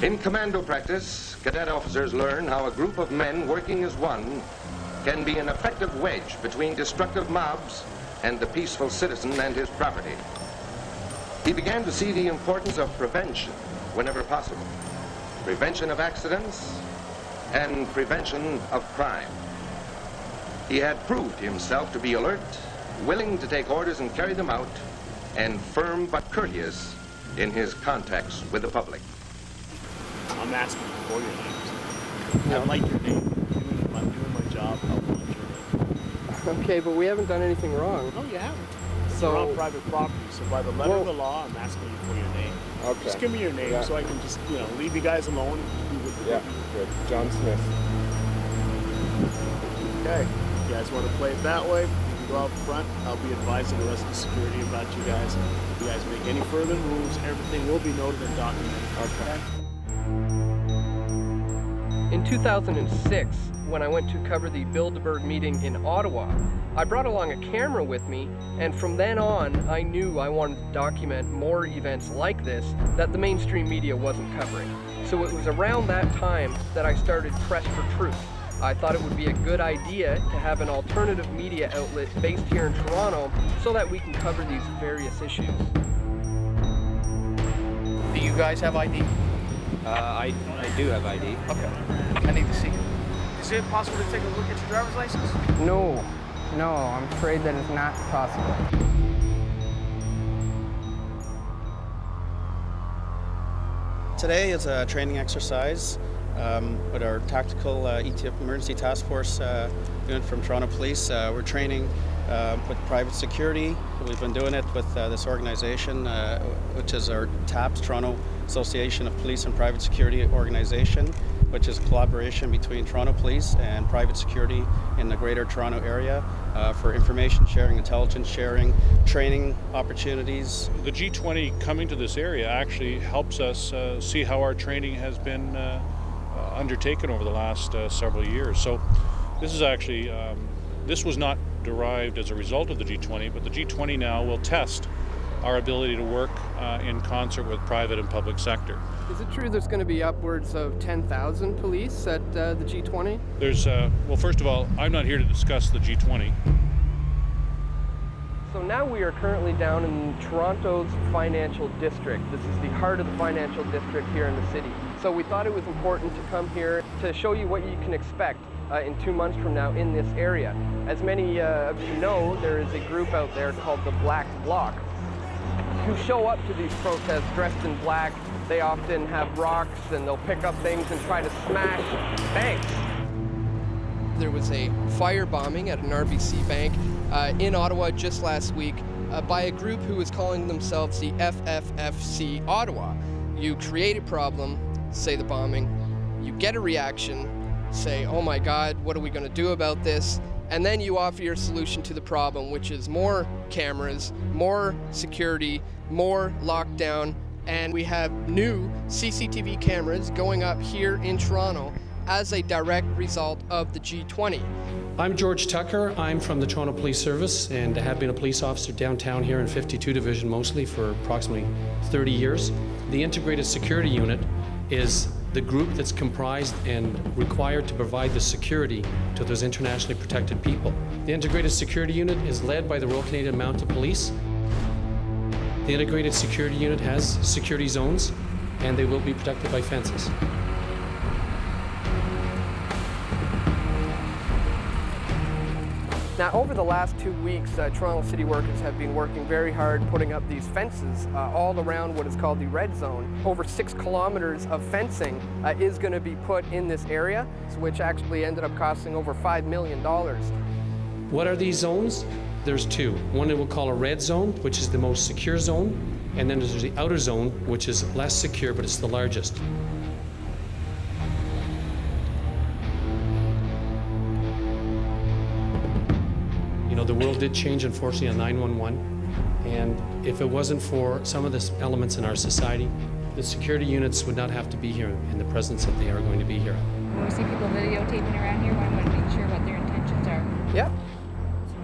In commando practice, cadet officers learn how a group of men working as one can be an effective wedge between destructive mobs and the peaceful citizen and his property. He began to see the importance of prevention whenever possible. Prevention of accidents and prevention of crime. He had proved himself to be alert, willing to take orders and carry them out, and firm but courteous in his contacts with the public. I'm asking for your names. I like your name. I'm doing my job. I want your name. Okay, but we haven't done anything wrong. No, you haven't. So, you're on private property, so by the letter of the law, I'm asking you for your name. Okay. Just give me your name so I can just, leave you guys alone. Yeah, good. John Smith. Okay. You guys want to play it that way? You can go out front. I'll be advising the rest of the security about you guys. If you guys make any further moves, everything will be noted and documented. Okay. In 2006, when I went to cover the Bilderberg meeting in Ottawa, I brought along a camera with me, and from then on, I knew I wanted to document more events like this that the mainstream media wasn't covering. So it was around that time that I started Press for Truth. I thought it would be a good idea to have an alternative media outlet based here in Toronto so that we can cover these various issues. Do you guys have ID? I do have ID. Okay. I need to see it. Is it possible to take a look at your driver's license? No, I'm afraid that it's not possible. Today is a training exercise with our tactical emergency task force unit from Toronto Police. We're training with private security. We've been doing it with this organization, which is our TAPS, Toronto Association of Police and Private Security Organization, which is a collaboration between Toronto Police and private security in the Greater Toronto Area for information sharing, intelligence sharing, training opportunities. The G20 coming to this area actually helps us see how our training has been undertaken over the last several years. So this is actually, this was not derived as a result of the G20, but the G20 now will test our ability to work in concert with private and public sector. Is it true there's going to be upwards of 10,000 police at the G20? There's, well, first of all, I'm not here to discuss the G20. So now we are currently down in Toronto's financial district. This is the heart of the financial district here in the city. So we thought it was important to come here to show you what you can expect in 2 months from now in this area. As many of you know, there is a group out there called the Black Bloc who show up to these protests dressed in black. They often have rocks and they'll pick up things and try to smash banks. There was a firebombing at an RBC bank in Ottawa just last week by a group who was calling themselves the FFFC Ottawa. You create a problem, say the bombing, you get a reaction, say, oh my God, what are we going to do about this? And then you offer your solution to the problem, which is more cameras, more security, more lockdown, and we have new CCTV cameras going up here in Toronto as a direct result of the G20. I'm George Tucker. I'm from the Toronto Police Service and have been a police officer downtown here in 52 Division mostly for approximately 30 years. The Integrated Security Unit is the group that's comprised and required to provide the security to those internationally protected people. The Integrated Security Unit is led by the Royal Canadian Mounted Police. The Integrated Security Unit has security zones and they will be protected by fences. Now, over the last 2 weeks, Toronto City workers have been working very hard putting up these fences all around what is called the red zone. Over 6 kilometers of fencing is going to be put in this area, which actually ended up costing over $5 million. What are these zones? There's two. One that we'll call a red zone, which is the most secure zone, and then there's the outer zone, which is less secure, but it's the largest. The world did change, unfortunately, on 9/11, and if it wasn't for some of the elements in our society, the security units would not have to be here in the presence that they are going to be here. When we see people videotaping around here, we want to make sure what their intentions are. Yep.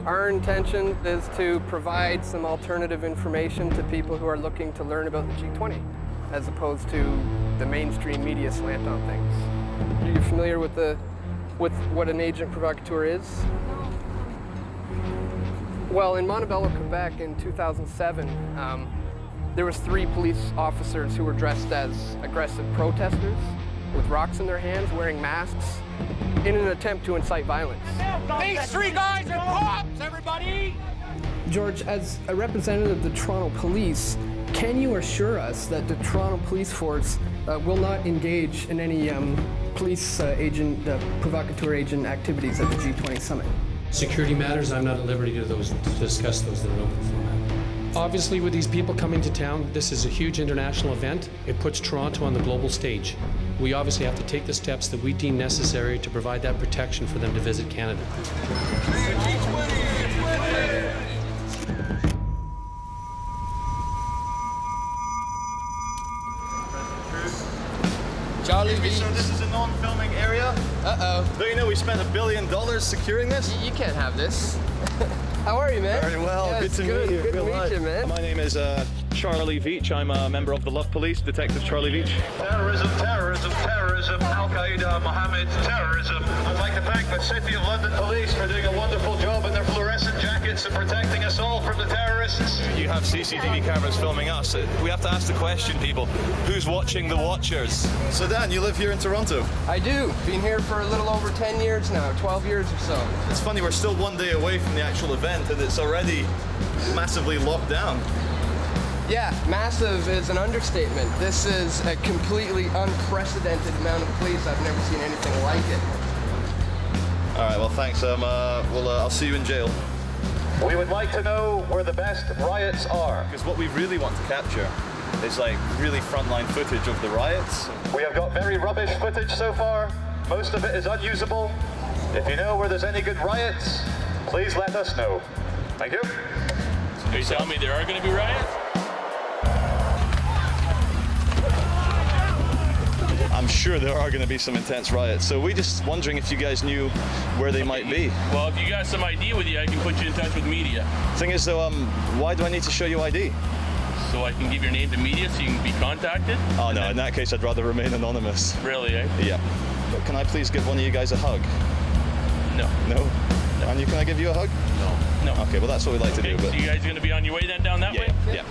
Our intention is to provide some alternative information to people who are looking to learn about the G20. as opposed to the mainstream media slant on things. Are you familiar with what an agent provocateur is? Well, in Montebello, Quebec in 2007, there was 3 police officers who were dressed as aggressive protesters with rocks in their hands, wearing masks, in an attempt to incite violence. These 3 guys are cops, everybody! George, as a representative of the Toronto Police, can you assure us that the Toronto Police Force will not engage in any police provocateur agent activities at the G20 summit? Security matters, I'm not at liberty to discuss those in an open format. Obviously, with these people coming to town, this is a huge international event. It puts Toronto on the global stage. We obviously have to take the steps that we deem necessary to provide that protection for them to visit Canada. Charlie V. So this is a non-filming area? Uh-oh. Don't you know we spent $1 billion securing this? You can't have this. How are you, man? Very well. Yeah, good to meet you. Good to meet you, man. My name is Charlie Veach. I'm a member of the Love Police, Detective Charlie Veach. Terrorism, terrorism, terrorism, Al-Qaeda, Mohammed, terrorism. I'd like to thank the City of London Police for doing a wonderful job in their fluorescent jackets and protecting us all from the terrorists. You have CCTV cameras filming us. We have to ask the question, people, who's watching the watchers? So Dan, you live here in Toronto? I do. Been here for a little over 10 years now, 12 years or so. It's funny, we're still one day away from the actual event and it's already massively locked down. Yeah, massive is an understatement. This is a completely unprecedented amount of police. I've never seen anything like it. All right, well, thanks. I'll see you in jail. We would like to know where the best riots are. Because what we really want to capture is like really frontline footage of the riots. We have got very rubbish footage so far. Most of it is unusable. If you know where there's any good riots, please let us know. Thank you. Are you telling me there are going to be riots? I'm sure there are going to be some intense riots, so we're just wondering if you guys knew where they might be. Well, if you got some ID with you, I can put you in touch with media. Thing is though, why do I need to show you ID? So I can give your name to media so you can be contacted? Oh no, in that case I'd rather remain anonymous. Really, eh? Yeah. But can I please give one of you guys a hug? No. No? And can I give you a hug? No. No. Okay, well that's what we like to do. But... So you guys are going to be on your way then down that way? Yeah.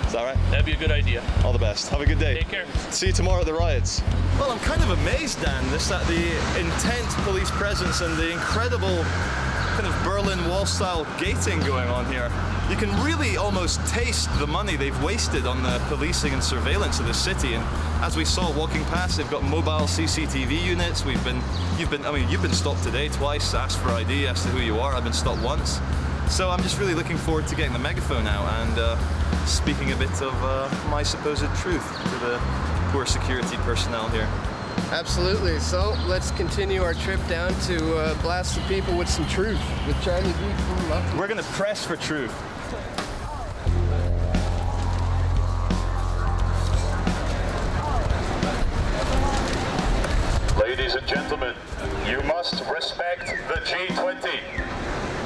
Is that right? That'd be a good idea. All the best. Have a good day. Take care. See you tomorrow at the riots. Well, I'm kind of amazed, Dan, at the intense police presence and the incredible kind of Berlin Wall style gating going on here. You can really almost taste the money they've wasted on the policing and surveillance of the city. And as we saw walking past, they've got mobile CCTV units. You've been stopped today twice, asked for ID, asked who you are. I've been stopped once. So I'm just really looking forward to getting the megaphone out and speaking a bit of my supposed truth to the poor security personnel here. Absolutely. So let's continue our trip down to blast the people with some truth with Charlie V from Love. We're going to press for truth. Ladies and gentlemen, you must respect the G20.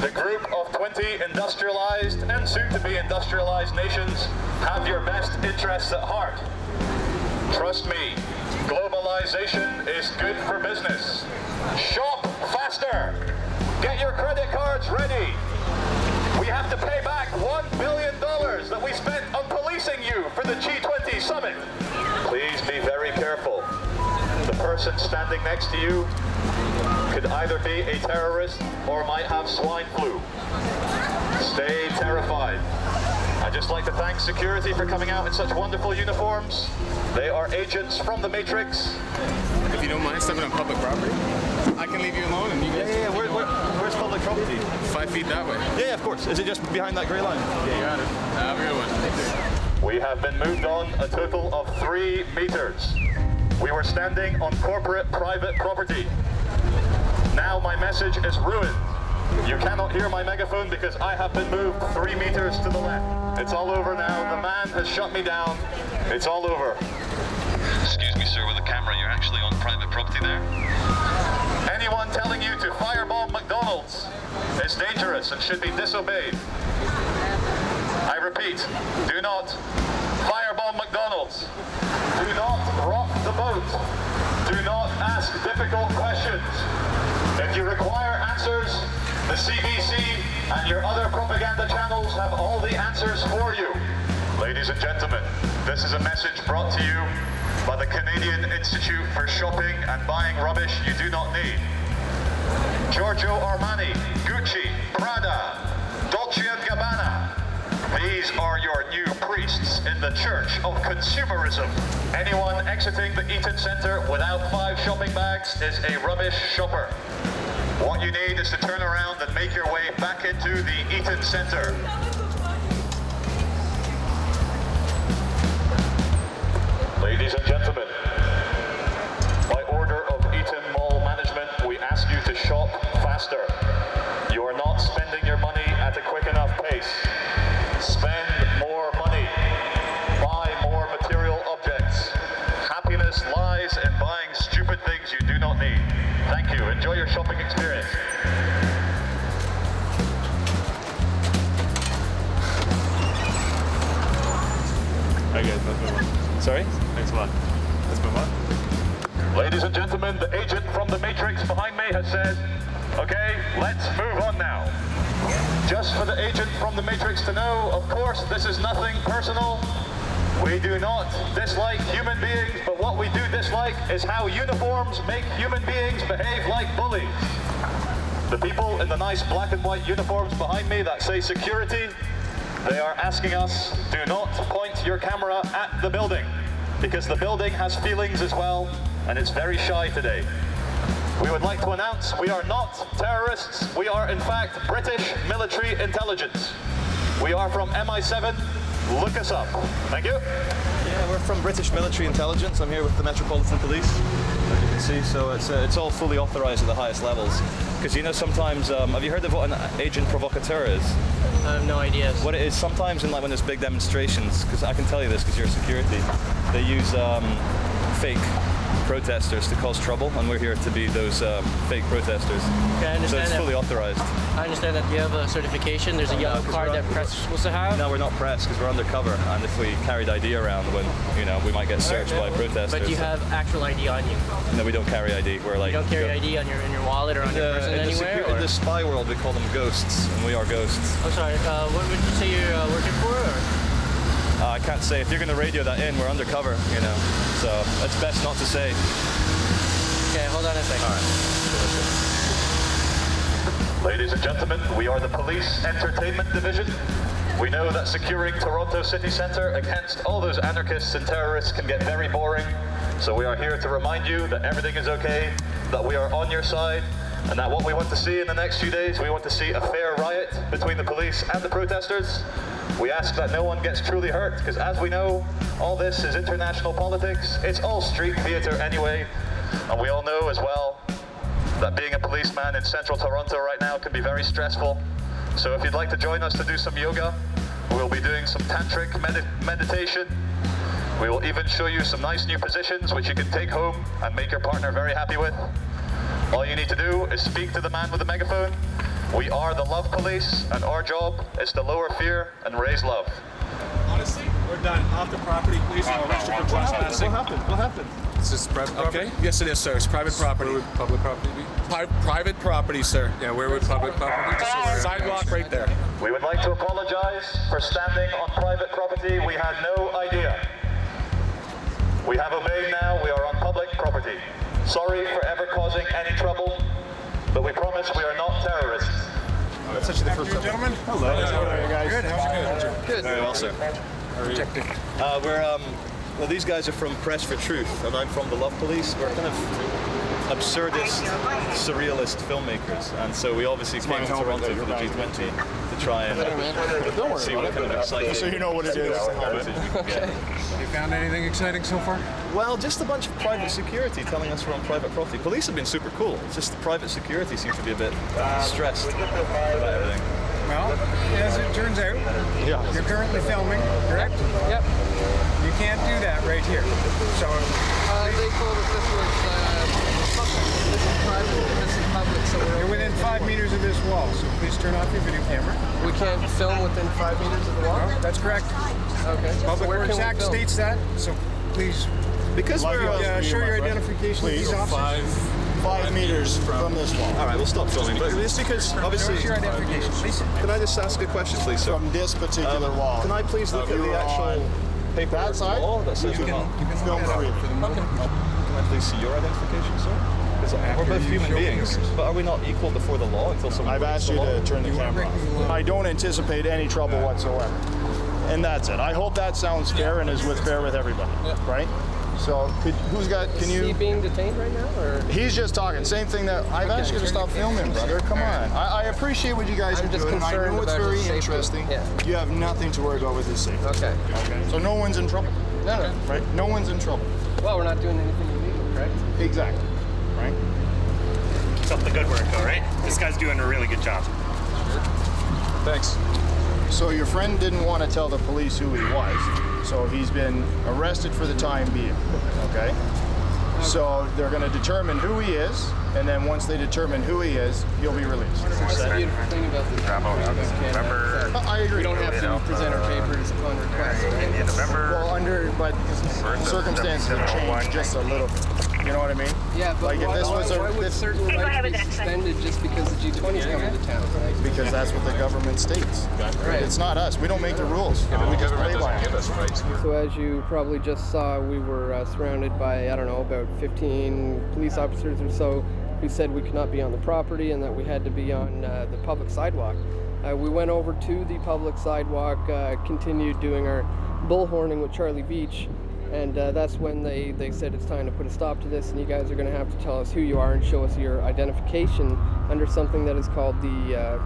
The group of 20 industrialized and soon-to-be industrialized nations have your best interests at heart. Trust me, globalization is good for business. Shop faster! Get your credit cards ready! We have to pay back $1 billion that we spent on policing you for the G20 summit. Please be very careful. The person standing next to you could either be a terrorist or might have swine flu. Stay terrified. I'd just like to thank security for coming out in such wonderful uniforms. They are agents from the Matrix. If you don't mind stepping on public property, I can leave you alone and you guys... Yeah. Where's public property? 5 feet that way. Yeah, of course. Is it just behind that grey line? Yeah, you got it. Have a good one. We have been moved on a total of 3 meters. We were standing on corporate private property. Now my message is ruined. You cannot hear my megaphone because I have been moved 3 meters to the left. It's all over now. The man has shut me down. It's all over. Excuse me, sir, with the camera, you're actually on private property there. Anyone telling you to firebomb McDonald's is dangerous and should be disobeyed. I repeat, do not firebomb McDonald's. McDonald's. Do not rock the boat. Do not ask difficult questions. If you require answers, the CBC and your other propaganda channels have all the answers for you. Ladies and gentlemen, this is a message brought to you by the Canadian Institute for Shopping and Buying Rubbish You Do Not Need. Giorgio Armani, Gucci, Prada, Dolce & Gabbana. These are your new priests in the church of consumerism. Anyone exiting the Eaton Centre without 5 shopping bags is a rubbish shopper. What you need is to turn around and make your way back into the Eaton Centre. Ladies and gentlemen, by order of Eaton Mall Management, we ask you to shop faster. You are not spending your money at a quick enough pace. Spend more money. Buy more material objects. Happiness lies in buying stupid things you do not need. Thank you. Enjoy your shopping experience. Hi guys, let's move on. Sorry? Thanks a lot. Let's move on. Ladies and gentlemen, the agent from the Matrix behind me has said, okay, let's move on now. Just for the agent from the Matrix to know, of course, this is nothing personal. We do not dislike human beings, but what we do dislike is how uniforms make human beings behave like bullies. The people in the nice black and white uniforms behind me that say security, they are asking us, do not point your camera at the building, because the building has feelings as well, and it's very shy today. We would like to announce we are not terrorists. We are, in fact, British military intelligence. We are from MI7. Look us up. Thank you. Yeah, we're from British military intelligence. I'm here with the Metropolitan Police, as you can see. So it's all fully authorized at the highest levels. Because you know sometimes, have you heard of what an agent provocateur is? I have no idea. What it is, sometimes in like when there's big demonstrations, because I can tell you this because you're security, they use fake protesters to cause trouble, and we're here to be those fake protesters. Okay, I understand. So it's that. fully authorized. I understand that you have a certification. There's a yellow card that press is supposed to have. No, we're not press because we're undercover, and if we carried ID around, when we might get searched by protesters. But you have actual ID on you. No, we don't carry ID. We're like. You don't carry ID on in your wallet or on your person anywhere. In the spy world, we call them ghosts, and we are ghosts. I'm sorry. What would you say you're working for? Or? I can't say. If you're going to radio that in, we're undercover. So it's best not to say. Okay, hold on a second. All right. Ladies and gentlemen, we are the Police Entertainment Division. We know that securing Toronto City Centre against all those anarchists and terrorists can get very boring. So we are here to remind you that everything is okay, that we are on your side, and that what we want to see in the next few days, we want to see a fair riot between the police and the protesters. We ask that no one gets truly hurt, because as we know, all this is international politics. It's all street theatre anyway. And we all know as well that being a policeman in central Toronto right now can be very stressful. So if you'd like to join us to do some yoga, we'll be doing some tantric meditation. We will even show you some nice new positions which you can take home and make your partner very happy with. All you need to do is speak to the man with the megaphone. We are the Love Police, and our job is to lower fear and raise love. Honestly, we're done. Off the property, please. What happened? What happened? Is this private property? Okay. Yes, it is, sir. It's private property. Where would public property be? Private property, sir. Yeah, where would public property be? Sidewalk right there. We would like to apologize for standing on private property. We had no idea. We have obeyed now. We are on public property. Sorry for ever causing any trouble, but we promise we are not terrorists. That's actually the first time. Gentlemen. Hello. How are you guys? Good. How's it going? Good. Very well, sir. Well, these guys are from Press for Truth, and I'm from the Love Police. We're kind of absurdist, surrealist filmmakers, and so we obviously came to Toronto for the G20 to try and see what kind of exciting. So you know what it is. Okay. You found anything exciting so far? Well, just a bunch of private security telling us we're on private property. Police have been super cool. It's just the private security seems to be a bit stressed about everything. Well, as it turns out, you're currently filming, correct? Yep. You can't do that right here. So they told us this was This is private, this is public, so You're within 5 meters of this wall, so please turn off your video camera. we can't film within 5 meters of the wall? No, that's correct. Okay. Public Where Works can we Act film? states that, so please, Because we're show your identification to these officers. 5 meters from this wall. All right, we'll stop filming. But it's because obviously. Show us your identification, please. Can I just ask a question, please, sir? From this particular wall. Can I please look at the actual paper that side? wall that says we're not? You can film freely. Can I please see your identification, sir? Because we're both human beings, but are we not equal before the law until someone I've breaks asked the you law? to turn the camera off. I don't anticipate any trouble whatsoever. And that's it. I hope that sounds fair and is fair with everybody, right? So, can you... Is he being detained right now, or...? He's just talking. Same thing that... I've asked you to stop filming, brother. Come on. I appreciate what you guys are doing, and I know it's very interesting. Yeah. You have nothing to worry about with his safety. Okay. So no one's in trouble. No. Right? No one's in trouble. Well, we're not doing anything illegal, correct? Exactly. Right? Keep up the good work, though, right? This guy's doing a really good job. Thanks. So your friend didn't want to tell the police who he was, so he's been arrested for the time being, okay? So they're going to determine who he is, and then once they determine who he is, he'll be released. That's the beautiful thing about this. I agree. We don't have to present our papers upon request, right? Well, but circumstances have changed just a little bit. You know what I mean? Yeah, but like if this was why would certain rights be suspended just because the G20 is coming to town? Because that's what the government states. Right. It's not us. We don't make the rules. We just play by them. So as you probably just saw, we were surrounded by, I don't know, about 15 police officers or so who said we could not be on the property and that we had to be on the public sidewalk. We went over to the public sidewalk, continued doing our bullhorning with Charlie Beach, and that's when they said it's time to put a stop to this, and you guys are going to have to tell us who you are and show us your identification under something that is called the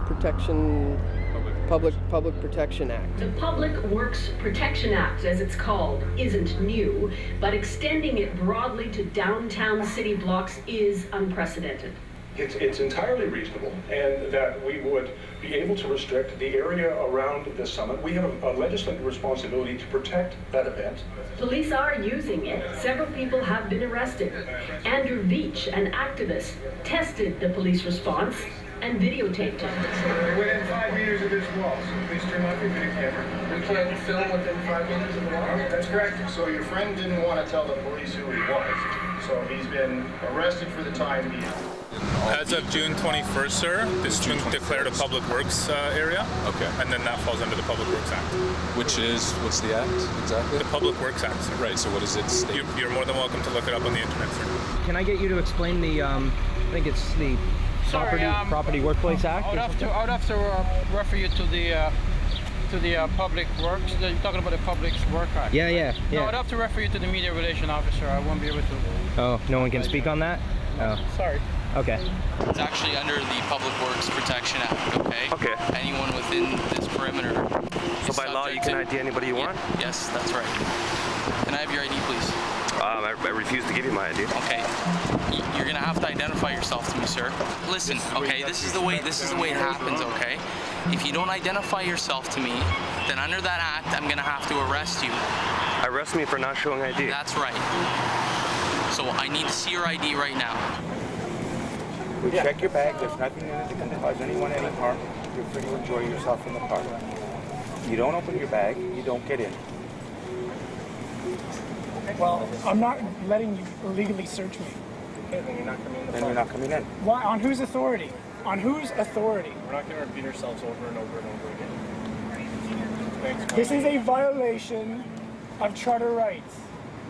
Public Protection Act. The Public Works Protection Act, as it's called, isn't new, but extending it broadly to downtown city blocks is unprecedented. It's entirely reasonable, and that we would be able to restrict the area around the summit. We have a legislative responsibility to protect that event. Police are using it. Several people have been arrested. Andrew Veach, an activist, tested the police response and videotaped it. You're within 5 meters of this wall, so please turn off your video camera. We can't film within 5 meters of the wall? That's correct. So your friend didn't want to tell the police who he was, so he's been arrested for the time being. As of June 21st, sir, this has been declared a public works area. Okay. And then that falls under the Public Works Act. Which is, what's the act exactly? The Public Works Act, sir. Right, so what does it state? You're more than welcome to look it up on the internet, sir. Can I get you to explain the, I think it's the Property Workplace Act? I would have to refer you to the Public Works. You're talking about the Public Work Act. Yeah. No, I'd have to refer you to the media relation officer. I won't be able to. Oh, no one can speak on that? Oh. Sorry. Okay. It's actually under the Public Works Protection Act, okay? Okay. Anyone within this perimeter. So by law, you can ID anybody you want? Yes, that's right. Can I have your ID, please? I refuse to give you my ID. Okay. You're gonna have to identify yourself to me, sir. Listen, okay, this is the way it happens, okay? If you don't identify yourself to me, then under that act, I'm gonna have to arrest you. Arrest me for not showing ID? That's right. So I need to see your ID right now. We check your bag. There's nothing in it that can cause anyone any harm. You're free to enjoy yourself in the park. You don't open your bag, you don't get in. Well, I'm not letting you illegally search me. Okay, then you're not coming in the park. Then you're not coming in. Why? On whose authority? On whose authority? We're not going to repeat ourselves over and over and over again. Thanks. This is a violation of charter rights.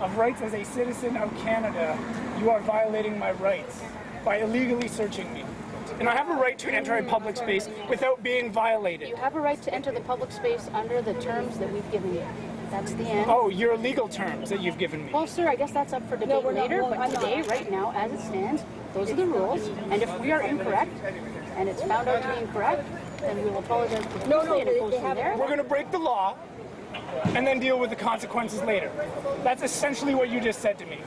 Of rights as a citizen of Canada. You are violating my rights by illegally searching me. And I have a right to enter a public space without being violated. You have a right to enter the public space under the terms that we've given you. That's the end. Oh, your legal terms that you've given me. Well, sir, I guess that's up for debate later, but today, right now, as it stands, those are the rules. And if we are incorrect, and it's found out to be incorrect, then we will apologize profusely and it goes from there. We're going to break the law and then deal with the consequences later. That's essentially what you just said to me.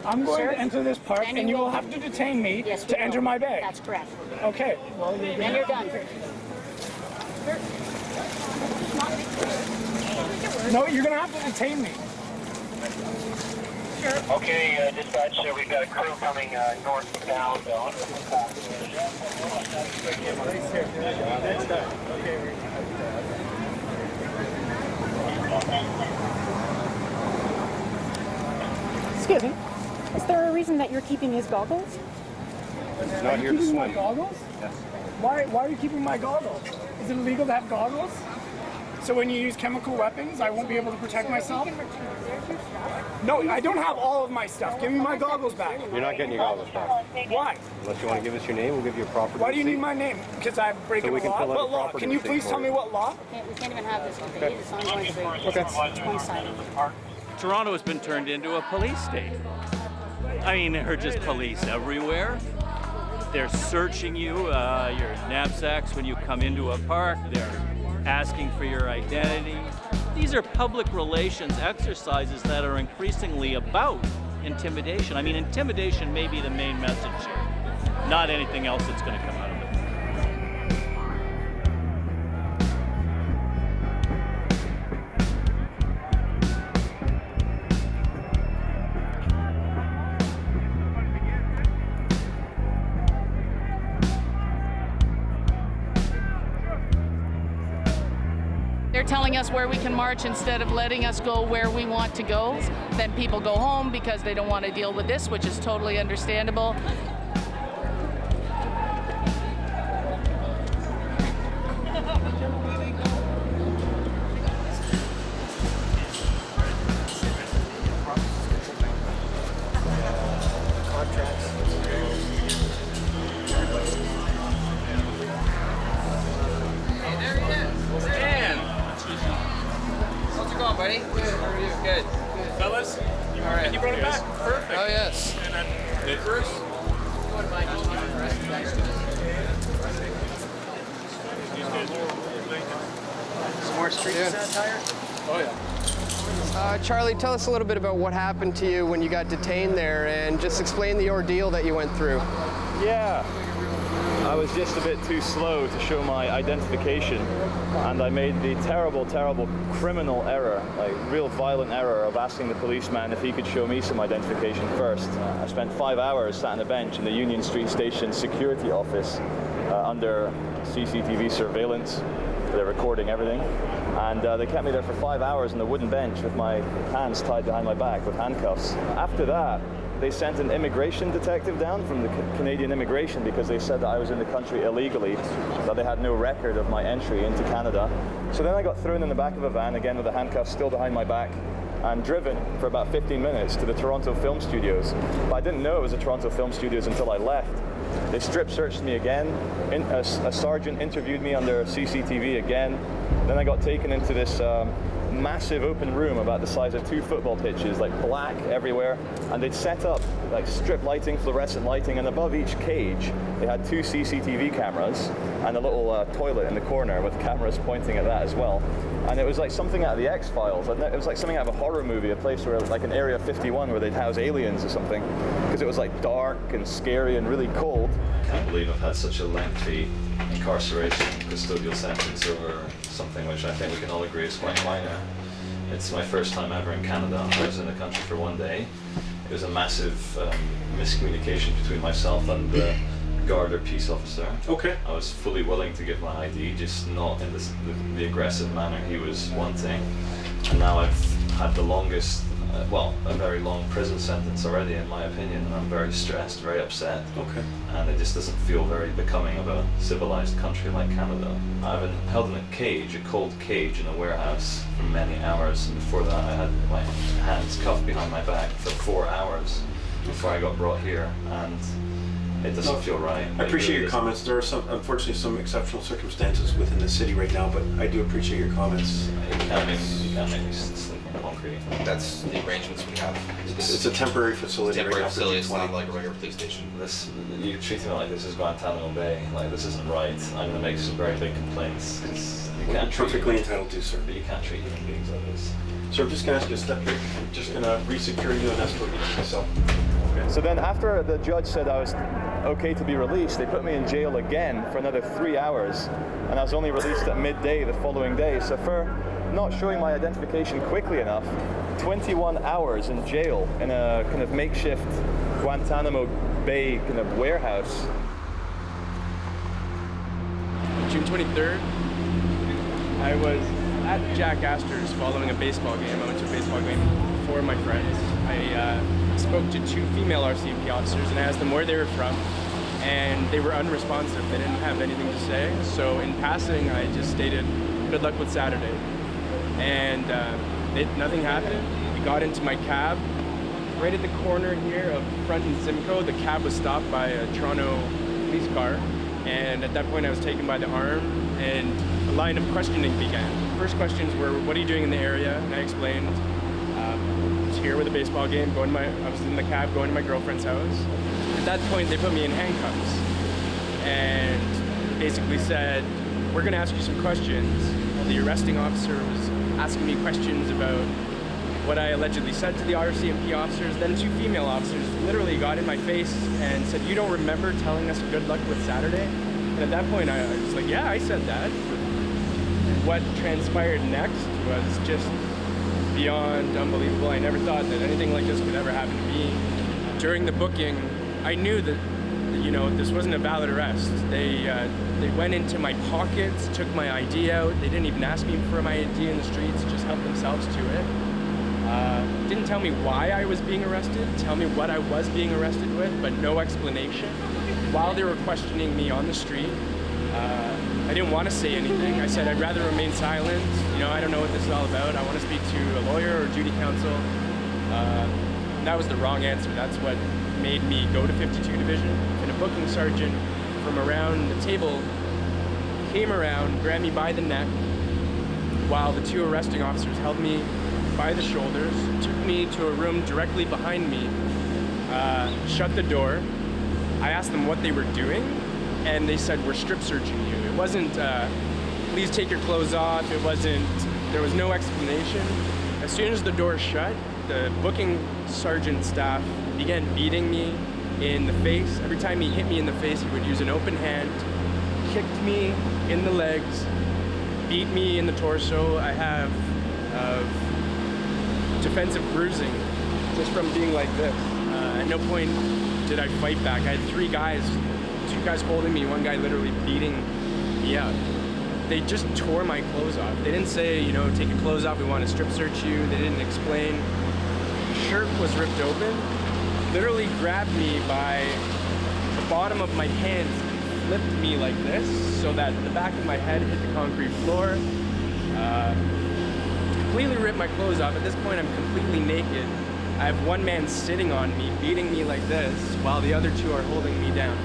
I'm going to enter this park, and you will have to detain me to enter my bag. That's correct. Okay. Well, then you're done. No, you're going to have to detain me. Okay, dispatch, we've got a crew coming northbound. Excuse me. Is there a reason that you're keeping his goggles? He's not here to Keeping my swim. goggles? Yes. Why are you keeping my goggles? Is it illegal to have goggles? So when you use chemical weapons, I won't be able to protect myself? No, I don't have all of my stuff. Give me my goggles back. You're not getting your goggles back. Why? Unless you want to give us your name, we'll give you a property Why do you need receipt. my name? Because I'm breaking So we the can law? fill out a What law? property Can you receipt please for tell you. me what law? We can't even have this debate. It's ongoing debate. Okay. It's one-sided. Toronto has been turned into a police state. I mean, there are just police everywhere. They're searching you, your knapsacks when you come into a park. They're asking for your identity. These are public relations exercises that are increasingly about intimidation. I mean, intimidation may be the main message here, not anything else that's going to come out of it. They're telling us where we can march instead of letting us go where we want to go. Then people go home because they don't want to deal with this, which is totally understandable. How's it going, buddy? Good. How are you? Good. Fellas, All right. you brought it back. Perfect. Oh, yes. And then Bruce. Some more street satire? Oh, yeah. Charlie, tell us a little bit about what happened to you when you got detained there and just explain the ordeal that you went through. Yeah, I was just a bit too slow to show my identification, and I made the terrible, terrible criminal error, like real violent error of asking the policeman if he could show me some identification first. I spent 5 hours sat on a bench in the Union Street Station security office under CCTV surveillance. They're recording everything, and they kept me there for 5 hours on the wooden bench with my hands tied behind my back with handcuffs. After that, they sent an immigration detective down from the Canadian immigration because they said that I was in the country illegally, that they had no record of my entry into Canada. So then I got thrown in the back of a van, again with the handcuffs still behind my back, and driven for about 15 minutes to the Toronto Film Studios. But I didn't know it was the Toronto Film Studios until I left. They strip searched me again. A sergeant interviewed me under CCTV again. Then I got taken into this massive open room about the size of 2 football pitches, like black everywhere, and they'd set up like strip lighting, fluorescent lighting, and above each cage they had 2 CCTV cameras and a little toilet in the corner with cameras pointing at that as well. And it was like something out of the X-Files. It was like something out of a horror movie, a place where, like an Area 51 where they'd house aliens or something, because it was like dark and scary and really cold. I can't believe I've had such a lengthy incarceration custodial sentence over something which I think we can all agree is quite minor. It's my first time ever in Canada. I was in the country for 1 day. It was a massive miscommunication between myself and the guard or peace officer. Okay. I was fully willing to give my ID, just not in the aggressive manner he was wanting. And now I've had the longest, a very long prison sentence already, in my opinion, and I'm very stressed, very upset. Okay. And it just doesn't feel very becoming of a civilized country like Canada. I've been held in a cage, a cold cage in a warehouse for many hours, and before that I had my hands cuffed behind my back for 4 hours before I got brought here, and it doesn't feel right. I appreciate your comments. There are unfortunately some exceptional circumstances within the city right now, but I do appreciate your comments. You can't make me sleep in concrete. That's the arrangements we have. It's a temporary facility Temporary right now for facility. It's not G20. like a regular police station. You're treating me like this is Guantanamo Bay. Like, this isn't right. I'm going to make some very big complaints. You're perfectly entitled to, sir. But you can't treat human beings like this. So I'm just going to ask you to step here. I'm just going to re-secure you and escort you to the cell. So then after the judge said I was okay to be released, they put me in jail again for another 3 hours, and I was only released at midday the following day. So for not showing my identification quickly enough, 21 hours in jail in a kind of makeshift Guantanamo Bay kind of warehouse. June 23rd, I was at Jack Astor's following a baseball game. I went to a baseball game with 4 of my friends. I spoke to 2 female RCMP officers and asked them where they were from, and they were unresponsive. They didn't have anything to say. So in passing, I just stated, good luck with Saturday. And nothing happened. We got into my cab. Right at the corner here of Front and Simcoe, the cab was stopped by a Toronto police car. And at that point, I was taken by the arm, and a line of questioning began. First questions were, what are you doing in the area? And I explained, I was here with a baseball game, I was in the cab going to my girlfriend's house. At that point, they put me in handcuffs and basically said, we're gonna ask you some questions. The arresting officer was asking me questions about what I allegedly said to the RCMP officers. Then 2 female officers literally got in my face and said, you don't remember telling us good luck with Saturday? And at that point, I was like, yeah, I said that. What transpired next was just beyond unbelievable. I never thought that anything like this could ever happen to me. During the booking, I knew that, this wasn't a valid arrest. They went into my pockets, took my ID out. They didn't even ask me for my ID in the streets, just helped themselves to it. Didn't tell me why I was being arrested, tell me what I was being arrested with, but no explanation. While they were questioning me on the street, I didn't want to say anything. I said I'd rather remain silent. I don't know what this is all about. I want to speak to a lawyer or duty counsel. That was the wrong answer. That's what made me go to 52 Division. And a booking sergeant from around the table came around, grabbed me by the neck, while the 2 arresting officers held me by the shoulders, took me to a room directly behind me, shut the door. I asked them what they were doing, and they said, we're strip searching you. It wasn't, please take your clothes off. It wasn't, there was no explanation. As soon as the door shut, the booking sergeant staff began beating me in the face. Every time he hit me in the face, he would use an open hand, kicked me in the legs, beat me in the torso. I have defensive bruising just from being like this. At no point did I fight back. I had 3 guys, 2 guys holding me, 1 guy literally beating me up. They just tore my clothes off. They didn't say, take your clothes off, we want to strip search you. They didn't explain. The shirt was ripped open, literally grabbed me by the bottom of my hands and flipped me like this so that the back of my head hit the concrete floor. Completely ripped my clothes off. At this point, I'm completely naked. I have 1 man sitting on me, beating me like this, while the other 2 are holding me down.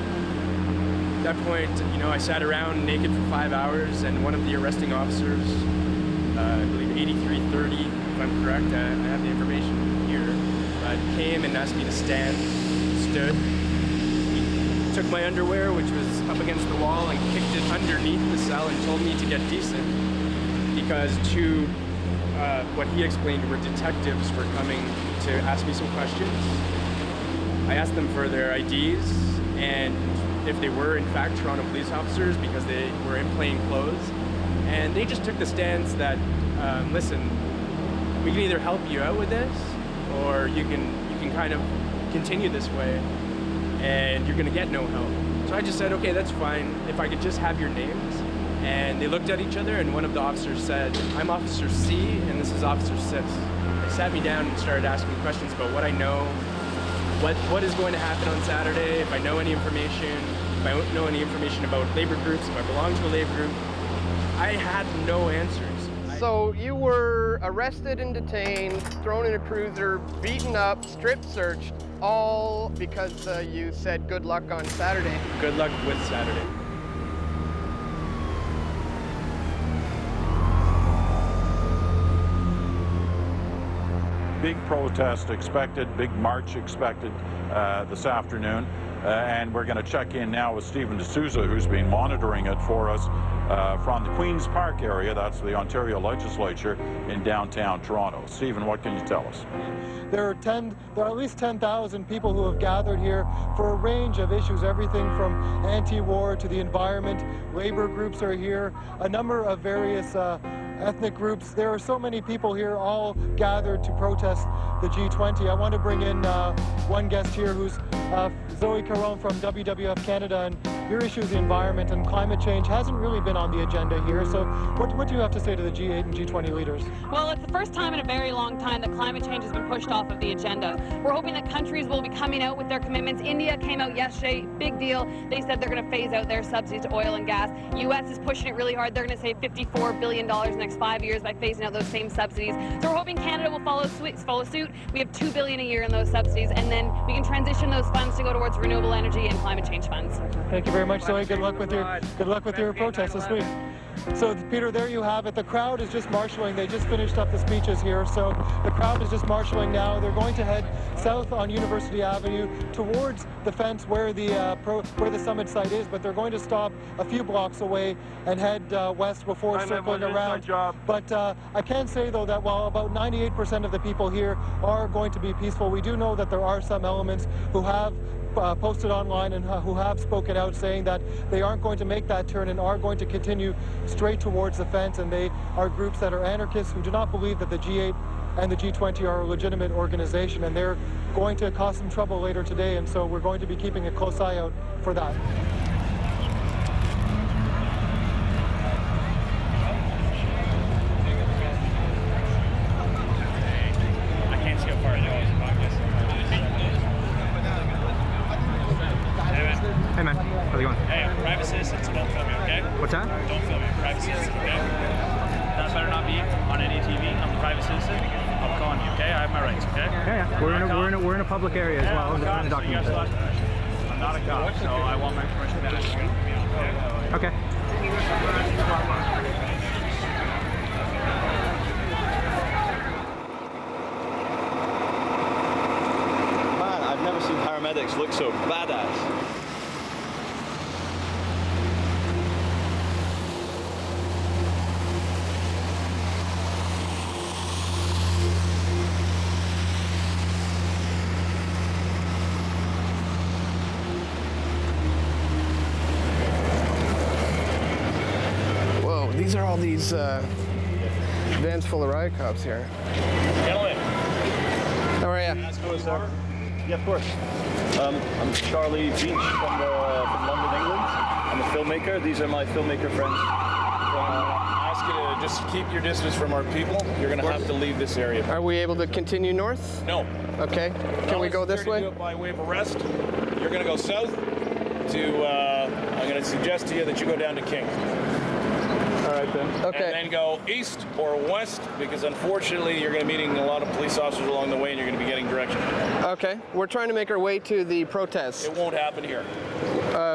At that point, I sat around naked for 5 hours, and one of the arresting officers, I believe 8330, if I'm correct, I have the information here, came and asked me to stand, stood. He took my underwear, which was up against the wall, and kicked it underneath the cell and told me to get decent, because 2 what he explained were detectives were coming to ask me some questions. I asked them for their IDs and if they were in fact Toronto police officers because they were in plain clothes. And they just took the stance that, listen, we can either help you out with this or you can kind of continue this way and you're gonna get no help. So I just said, okay, that's fine. If I could just have your names. And they looked at each other, and one of the officers said, I'm Officer C, and this is Officer Sis. They sat me down and started asking me questions about what I know, what is going to happen on Saturday, if I know any information, if I know any information about labor groups, if I belong to a labor group. I had no answers. So you were arrested and detained, thrown in a cruiser, beaten up, strip searched, all because you said good luck on Saturday. Good luck with Saturday. Big protest expected, big march expected this afternoon. And we're going to check in now with Stephen D'Souza, who's been monitoring it for us from the Queen's Park area. That's the Ontario Legislature in downtown Toronto. Stephen, what can you tell us? There are at least 10,000 people who have gathered here for a range of issues, everything from anti-war to the environment. Labor groups are here. A number of various ethnic groups. There are so many people here all gathered to protest the G20. I want to bring in one guest here who's Zoe Caron from WWF Canada, and your issue is the environment, and climate change hasn't really been on the agenda here. So what do you have to say to the G8 and G20 leaders? Well, it's the first time in a very long time that climate change has been pushed off of the agenda. We're hoping that countries will be coming out with their commitments. India came out yesterday, big deal. They said they're going to phase out their subsidies to oil and gas. U.S. is pushing it really hard. They're going to save $54 billion in the next 5 years by phasing out those same subsidies. So we're hoping Canada will follow suit. We have $2 billion a year in those subsidies, and then we can transition those funds to go towards renewable energy and climate change funds. Thank you very much, Zoe. Good luck with your protest this week. So, Peter, there you have it. The crowd is just marshalling. They just finished up the speeches here, so the crowd is just marshalling now. They're going to head south on University Avenue towards the fence where the summit site is, but they're going to stop a few blocks away and head west before circling around. But I can say, though, that while about 98% of the people here are going to be peaceful, we do know that there are some elements who have posted online and who have spoken out saying that they aren't going to make that turn and are going to continue straight towards the fence, and they are groups that are anarchists who do not believe that the G8 and the G20 are a legitimate organization, and they're going to cause some trouble later today, and so we're going to be keeping a close eye out for that. I can't see how far it goes. Hey man, how's it going? Hey, I'm a private citizen, so don't film me, okay? What's that? Don't film me, I'm a private citizen, okay? That better not be on any TV. I'm a private citizen. I'm calling you, okay? I have my rights, okay? Yeah. We're in a public area as well. I'm just trying to document it. I'm not a cop, so I want my permission to ask you, okay? Okay. Man, I've never seen paramedics look so badass. Whoa, these are all these vans full of riot cops here. Gentlemen. How are you? Yeah, of course. I'm Charlie Beach from London, England. I'm a filmmaker. These are my filmmaker friends. I ask you to just keep your distance from our people. You're going to have to leave this area. Are we able to continue north? No. Okay. Can we go this way? Do it by way of arrest. You're going to go south to, I'm going to suggest to you that you go down to King. All right then. Okay. And then go east or west, because unfortunately you're going to be meeting a lot of police officers along the way and you're going to be getting direction. Okay. We're trying to make our way to the protest. It won't happen here.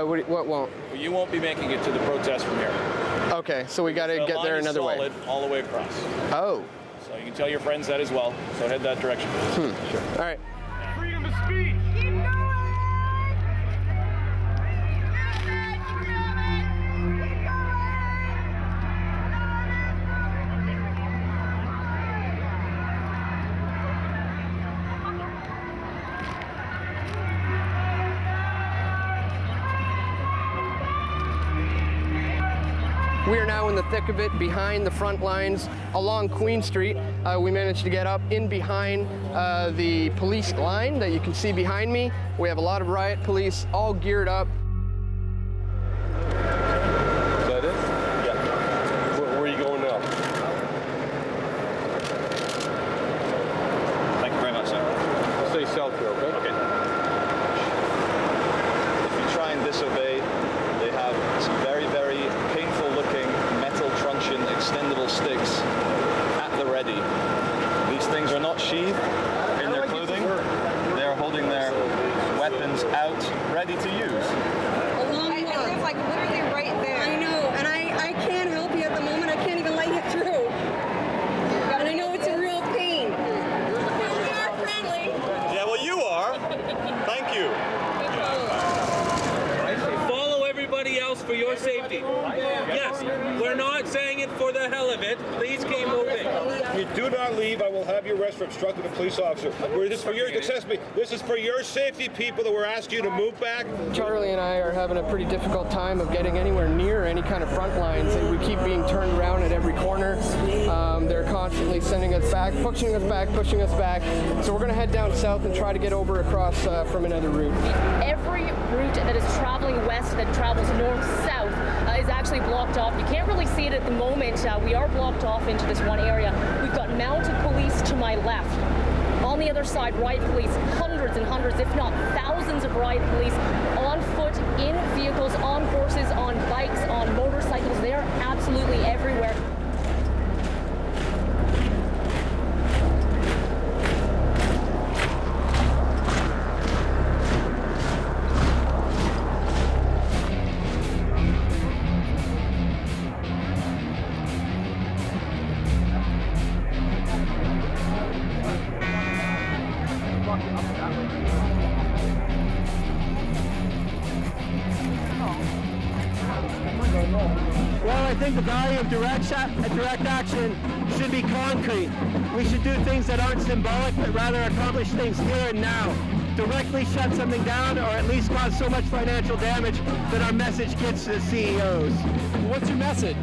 What won't? Well, you won't be making it to the protest from here. Okay, so we got to get there another way. Solid all the way across. Oh. So you can tell your friends that as well. So head that direction. Sure. All right. Freedom of speech. We are now in the thick of it, behind the front lines, along Queen Street. We managed to get up in behind the police line that you can see behind me. We have a lot of riot police all geared up. Is that it? Yeah. Where are you going now? Thank you very much, sir. Stay south here, okay? Okay. If you try and disobey, they have some very, very painful looking metal truncheon extendable sticks at the ready. These things are not sheathed in their clothing. They are holding their weapons out, ready to use. I live like literally right there. I know, and I can't help you at the moment. I can't even let you through. And I know it's a real pain. We are friendly. Yeah, well, you are. Thank you. Follow everybody else for your safety. Yes, we're not saying it for the hell of it. Please keep moving. Do not leave. I will have you arrested for obstructing a police officer. This is for your This is for your safety, people, that we're asking you to move back. Charlie and I are having a pretty difficult time of getting anywhere near any kind of front lines. We keep being turned around at every corner. They're constantly sending us back, pushing us back. So we're going to head down south and try to get over across from another route. Every route that is traveling west that travels north-south is actually blocked off. You can't really see it at the moment. We are blocked off into this one area. We've got mounted police to my left. On the other side, riot police, hundreds and hundreds, if not thousands of riot police on foot, in vehicles, on horses, on bikes, on motorcycles. They are absolutely everywhere. Well, I think the value of direct action should be concrete. We should do things that aren't symbolic, but rather accomplish things here and now. Directly shut something down, or at least cause so much financial damage that our message gets to the CEOs. What's your message?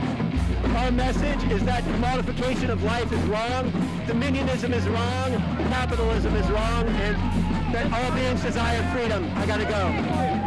Our message is that commodification of life is wrong, dominionism is wrong, capitalism is wrong, and that all beings desire freedom. I gotta go.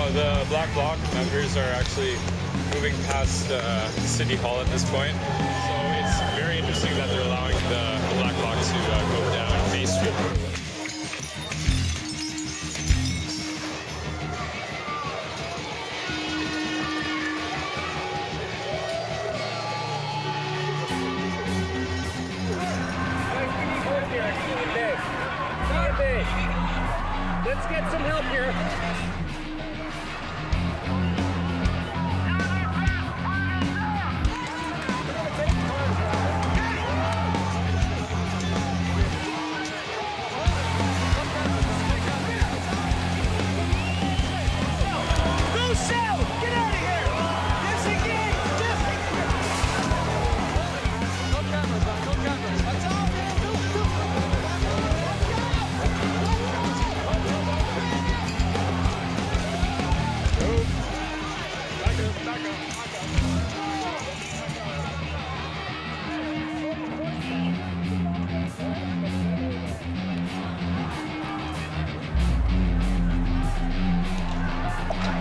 The Black Bloc members are actually moving past City Hall at this point, so it's very interesting that they're allowing the Black Bloc to go down Bay Street. Let's get some help here.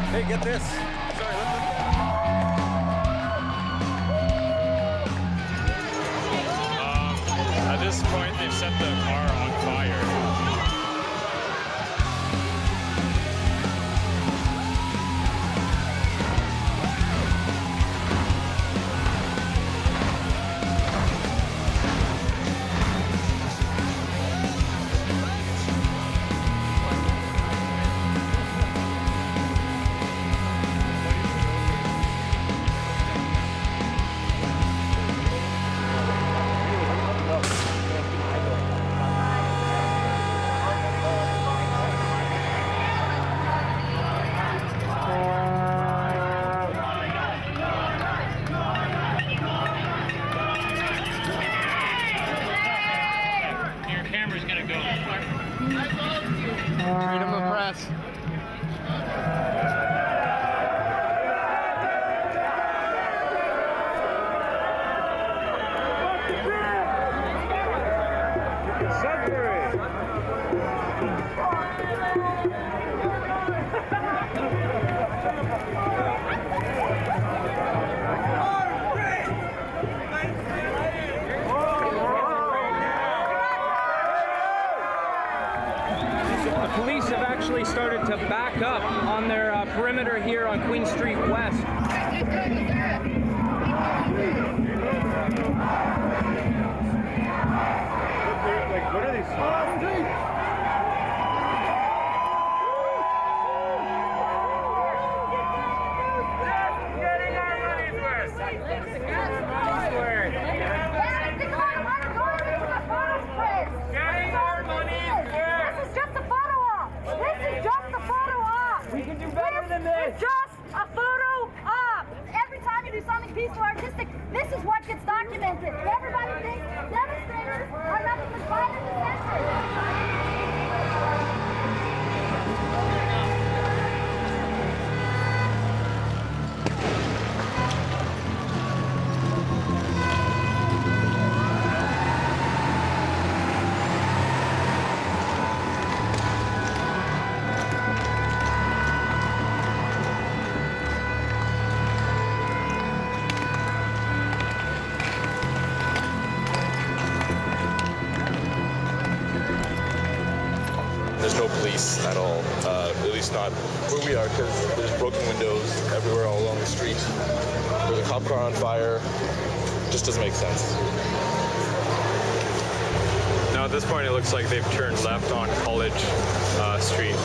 Hey, get this. At this point, they've set the car on fire. Freedom of press. The police have actually started to back up on their perimeter here on Queen Street West. What are these? Peaceful, artistic. This is what gets documented. Everybody thinks demonstrators are nothing but violent dissenters. There's no police at all, at least not where we are, because there's broken windows everywhere all along the street. There's a cop car on fire. Just doesn't make sense. Now at this point it looks like they've turned left on College Street.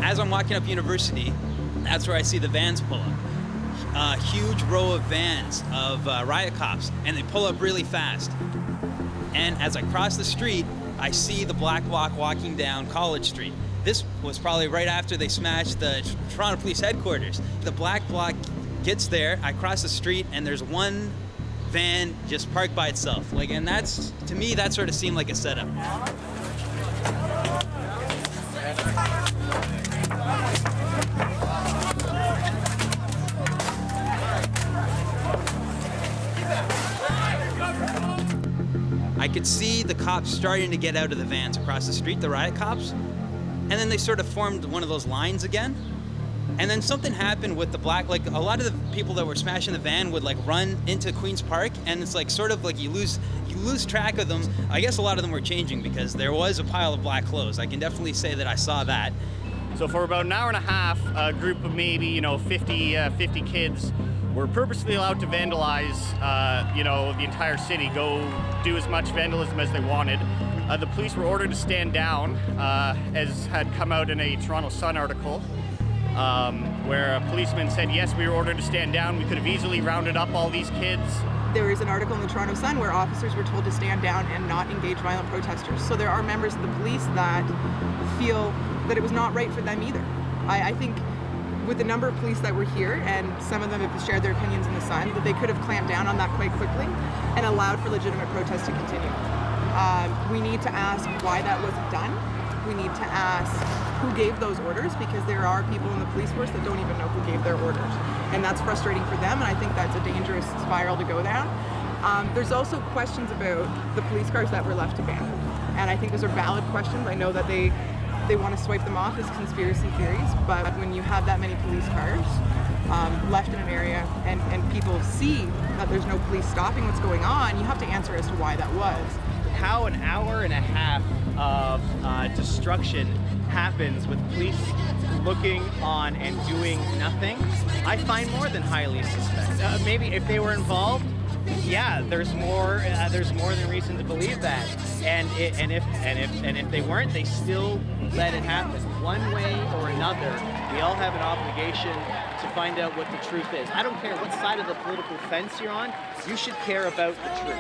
As I'm walking up University, that's where I see the vans pull up. A huge row of vans of riot cops, and they pull up really fast. And as I cross the street, I see the Black Bloc walking down College Street. This was probably right after they smashed the Toronto Police Headquarters. The Black Bloc gets there, I cross the street, and there's one van just parked by itself. And that's, to me, that sort of seemed like a setup. I could see the cops starting to get out of the vans across the street, the riot cops, and then they sort of formed one of those lines again. And then something happened with the black, a lot of the people that were smashing the van would run into Queen's Park, and it's sort of you lose track of them. I guess a lot of them were changing because there was a pile of black clothes. I can definitely say that I saw that. So for about an hour and a half, a group of maybe 50 kids were purposely allowed to vandalize, the entire city, go do as much vandalism as they wanted. The police were ordered to stand down, as had come out in a Toronto Sun article, where a policeman said, yes, we were ordered to stand down. We could have easily rounded up all these kids. There is an article in the Toronto Sun where officers were told to stand down and not engage violent protesters. So there are members of the police that feel that it was not right for them either. I think with the number of police that were here, and some of them have shared their opinions in the Sun, that they could have clamped down on that quite quickly and allowed for legitimate protests to continue. We need to ask why that wasn't done. We need to ask who gave those orders, because there are people in the police force that don't even know who gave their orders. And that's frustrating for them, and I think that's a dangerous spiral to go down. There's also questions about the police cars that were left abandoned. And I think those are valid questions. I know that they want to swipe them off as conspiracy theories, but when you have that many police cars left in an area and people see that there's no police stopping what's going on, you have to answer as to why that was. How an hour and a half of destruction happens with police looking on and doing nothing, I find more than highly suspect. Maybe if they were involved, Yeah, there's more than reason to believe that. And if they weren't, they still let it happen. One way or another, we all have an obligation to find out what the truth is. I don't care what side of the political fence you're on, you should care about the truth.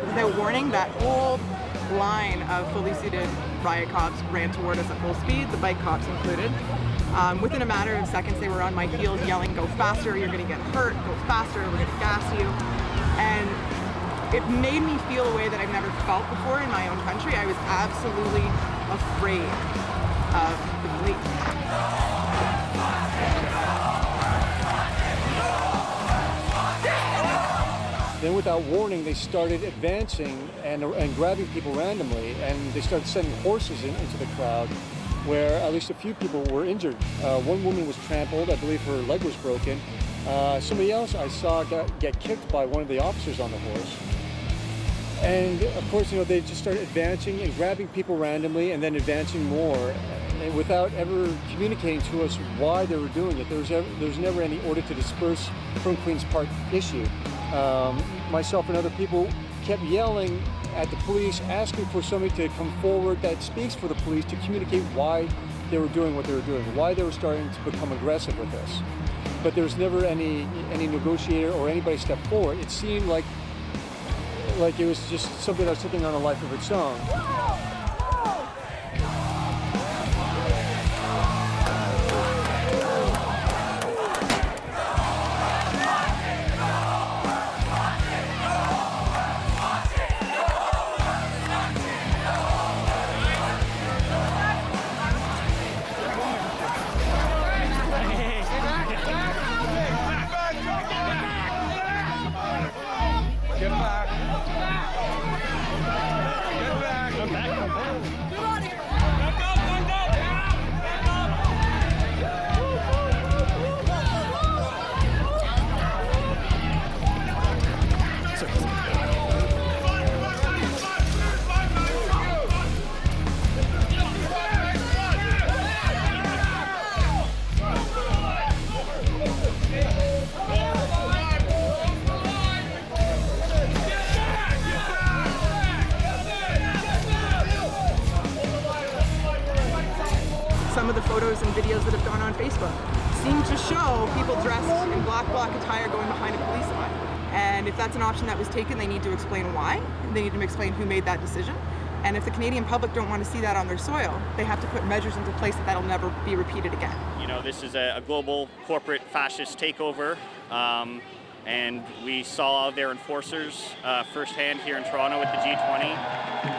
Without warning, that whole line of fully suited riot cops ran toward us at full speed, the bike cops included. Within a matter of seconds, they were on my heels yelling, "Go faster, you're gonna get hurt, go faster, we're gonna gas you." And it made me feel a way that I've never felt before in my own country. I was absolutely afraid of the police. Then without warning, they started advancing and grabbing people randomly, and they started sending horses into the crowd, where at least a few people were injured. One woman was trampled, I believe her leg was broken. Somebody else I saw get kicked by one of the officers on the horse. And of course, they just started advancing and grabbing people randomly and then advancing more, and without ever communicating to us why they were doing it. There was never any order to disperse from Queen's Park issue. Myself and other people kept yelling at the police, asking for somebody to come forward that speaks for the police to communicate why they were doing what they were doing, why they were starting to become aggressive with us. But there was never any negotiator or anybody stepped forward. It seemed like it was just something that was taking on a life of its own. Some of the photos and videos that have gone on Facebook seem to show people dressed in black attire going behind a police line. And if that's an option that was taken, they need to explain why. They need to explain who made that decision. And if the Canadian public don't want to see that on their soil, they have to put measures into place that'll never be repeated again. This is a global corporate fascist takeover. And we saw their enforcers firsthand here in Toronto with the G20.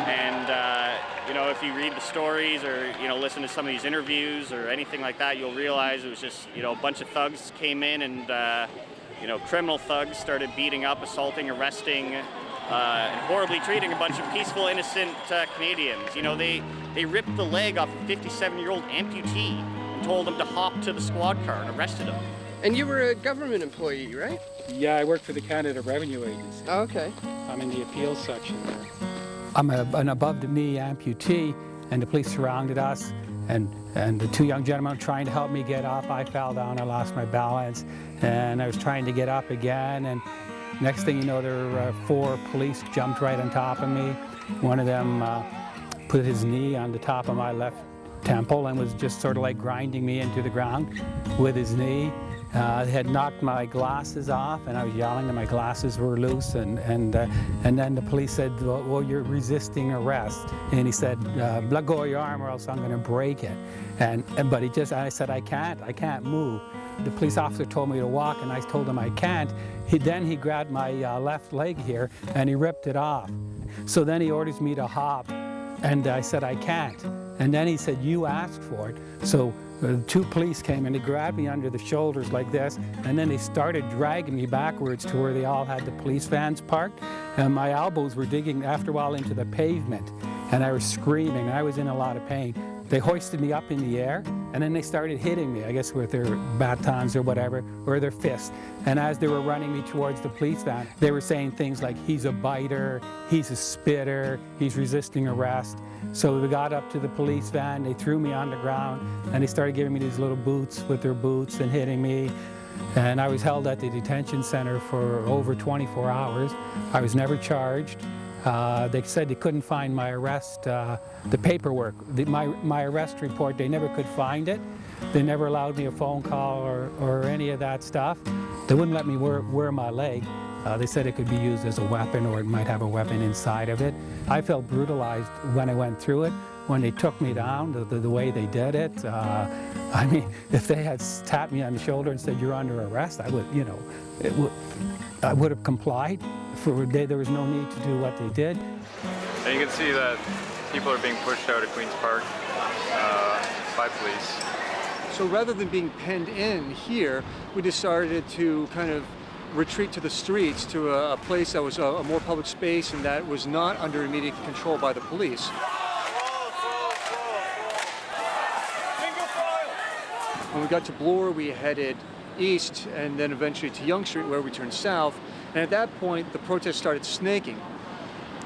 And if you read the stories or listen to some of these interviews or anything like that, you'll realize it was just a bunch of thugs came in and criminal thugs started beating up, assaulting, arresting, and horribly treating a bunch of peaceful, innocent Canadians. They ripped the leg off a 57-year-old amputee and told him to hop to the squad car and arrested him. And you were a government employee, right? Yeah, I work for the Canada Revenue Agency. Oh, okay. I'm in the appeals section there. I'm an above-the-knee amputee, and the police surrounded us, and the two young gentlemen trying to help me get up. I fell down, I lost my balance, and I was trying to get up again, and next thing you know, there were 4 police jumped right on top of me. One of them put his knee on the top of my left temple and was just sort of like grinding me into the ground with his knee. They had knocked my glasses off, and I was yelling that my glasses were loose, and then the police said, well, you're resisting arrest. And he said, let go of your arm or else I'm going to break it. But I said, I can't move. The police officer told me to walk, and I told him I can't. Then he grabbed my left leg here, and he ripped it off. So then he orders me to hop, and I said, I can't. And then he said, you asked for it. So two police came and they grabbed me under the shoulders like this, and then they started dragging me backwards to where they all had the police vans parked, and my elbows were digging after a while into the pavement, and I was screaming. I was in a lot of pain. They hoisted me up in the air, and then they started hitting me, I guess with their batons or whatever, or their fists. And as they were running me towards the police van, they were saying things like, he's a biter, he's a spitter, he's resisting arrest. So we got up to the police van, they threw me on the ground, and they started giving me these little boots with their boots and hitting me. And I was held at the detention center for over 24 hours. I was never charged. They said they couldn't find my arrest, the paperwork, my arrest report, they never could find it. They never allowed me a phone call or any of that stuff. They wouldn't let me wear my leg. They said it could be used as a weapon or it might have a weapon inside of it. I felt brutalized when I went through it. When they took me down, the way they did it, I mean, if they had tapped me on the shoulder and said, you're under arrest, I would, you know, I would have complied. For a day, there was no need to do what they did. And you can see that people are being pushed out of Queen's Park by police. So rather than being penned in here, we decided to kind of retreat to the streets, to a place that was a more public space and that was not under immediate control by the police. When we got to Bloor, we headed east and then eventually to Yonge Street where we turned south. And at that point, the protest started snaking.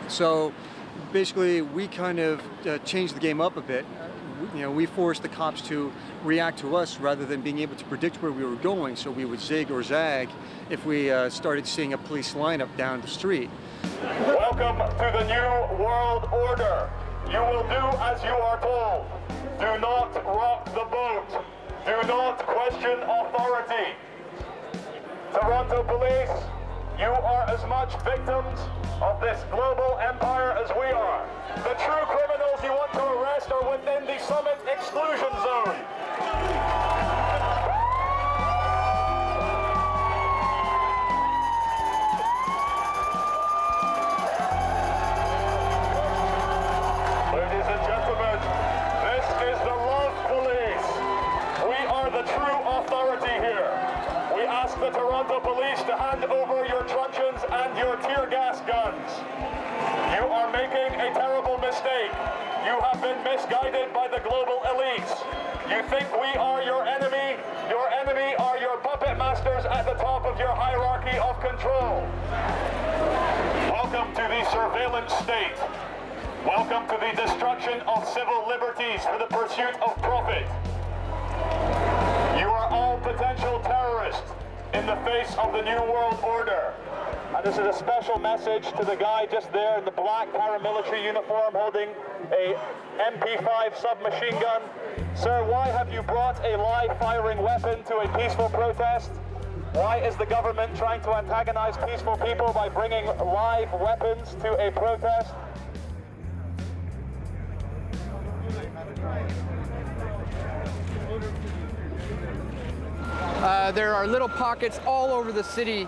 So basically, we kind of changed the game up a bit. You know, we forced the cops to react to us rather than being able to predict where we were going, so we would zig or zag if we started seeing a police lineup down the street. Welcome to the New World Order. You will do as you are told. Do not rock the boat. Do not question authority. Toronto Police, you are as much victims of this global empire as we are. The true criminals you want to arrest are within the Summit Exclusion Zone. Ladies and gentlemen, this is the Love Police. We are the true authority here. We ask the Toronto Police to hand over your truncheons and your tear gas guns. You are making a terrible mistake. You have been misguided by the global elites. You think we are your enemy. Your enemy are your puppet masters at the top of your hierarchy of control. Welcome to the surveillance state. Welcome to the destruction of civil liberties for the pursuit of profit. You are all potential terrorists in the face of the New World Order. And this is a special message to the guy just there in the black paramilitary uniform holding a MP5 submachine gun. Sir, why have you brought a live firing weapon to a peaceful protest? Why is the government trying to antagonize peaceful people by bringing live weapons to a protest? There are little pockets all over the city.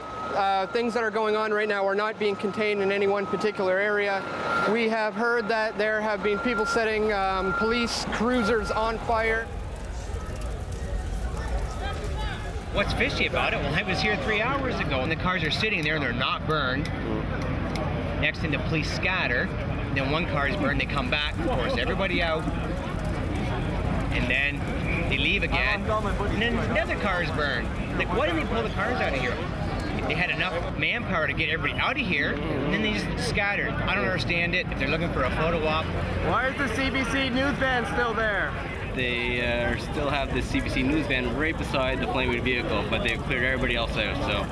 Things that are going on right now are not being contained in any one particular area. We have heard that there have been people setting police cruisers on fire. What's fishy about it? Well, I was here 3 hours ago and the cars are sitting there and they're not burned. Next thing the police scatter, then one car is burned, they come back, force everybody out, and then they leave again, and then another car is burned. Like, why didn't they pull the cars out of here? They had enough manpower to get everybody out of here, and then they just scattered. I don't understand it. If they're looking for a photo op. Why is the CBC news van still there? They still have the CBC news van right beside the flaming vehicle, but they've cleared everybody else out, so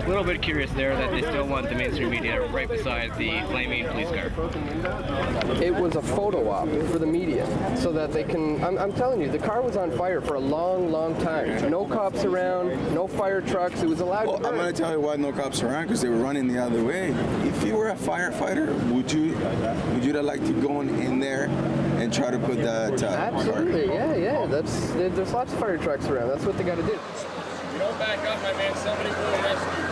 a little bit curious there that they still want the mainstream media right beside the flaming police car. It was a photo op for the media, so that they can, I'm telling you, the car was on fire for a long, long time. No cops around, no fire trucks, it was allowed to burn. I'm going to tell you why no cops around, because they were running the other way. If you were a firefighter, would you have liked to go in there and try to put that Absolutely, yeah. There's lots of fire trucks around. That's what they got to do. You don't back up, my man. Somebody will arrest you.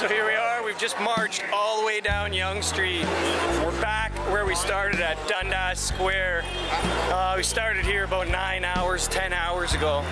So here we are, we've just marched all the way down Yonge Street. We're back where we started at Dundas Square. We started here about 9 hours, 10 hours ago.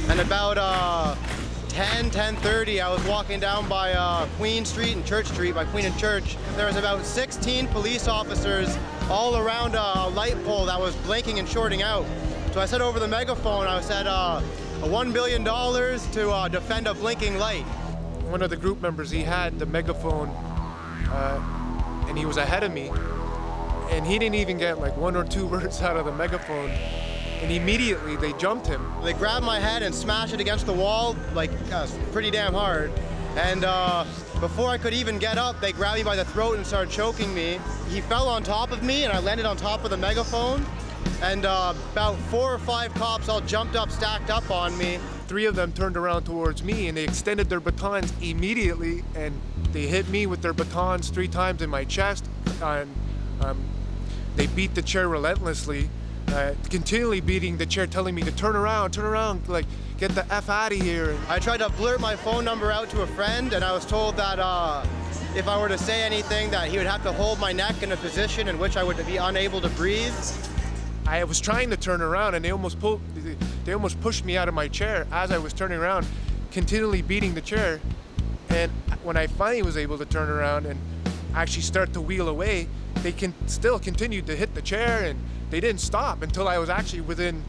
And about 10:30, I was walking down by Queen Street and Church Street, by Queen and Church. There was about 16 police officers all around a light pole that was blinking and shorting out. So I said over the megaphone, I said, $1 billion to defend a blinking light. One of the group members, he had the megaphone, and he was ahead of me. And he didn't even get like 1 or 2 words out of the megaphone. And immediately they jumped him. They grabbed my head and smashed it against the wall, like pretty damn hard. And before I could even get up, they grabbed me by the throat and started choking me. He fell on top of me and I landed on top of the megaphone. And about 4 or 5 cops all jumped up, stacked up on me. 3 of them turned around towards me and they extended their batons immediately and they hit me with their batons 3 times in my chest. And they beat the chair relentlessly. Continually beating the chair, telling me to turn around, like, get the F out of here. I tried to blurt my phone number out to a friend, and I was told that if I were to say anything, that he would have to hold my neck in a position in which I would be unable to breathe. I was trying to turn around, and they almost pushed me out of my chair as I was turning around, continually beating the chair. And when I finally was able to turn around and actually start to wheel away, they still continued to hit the chair, and they didn't stop until I was actually within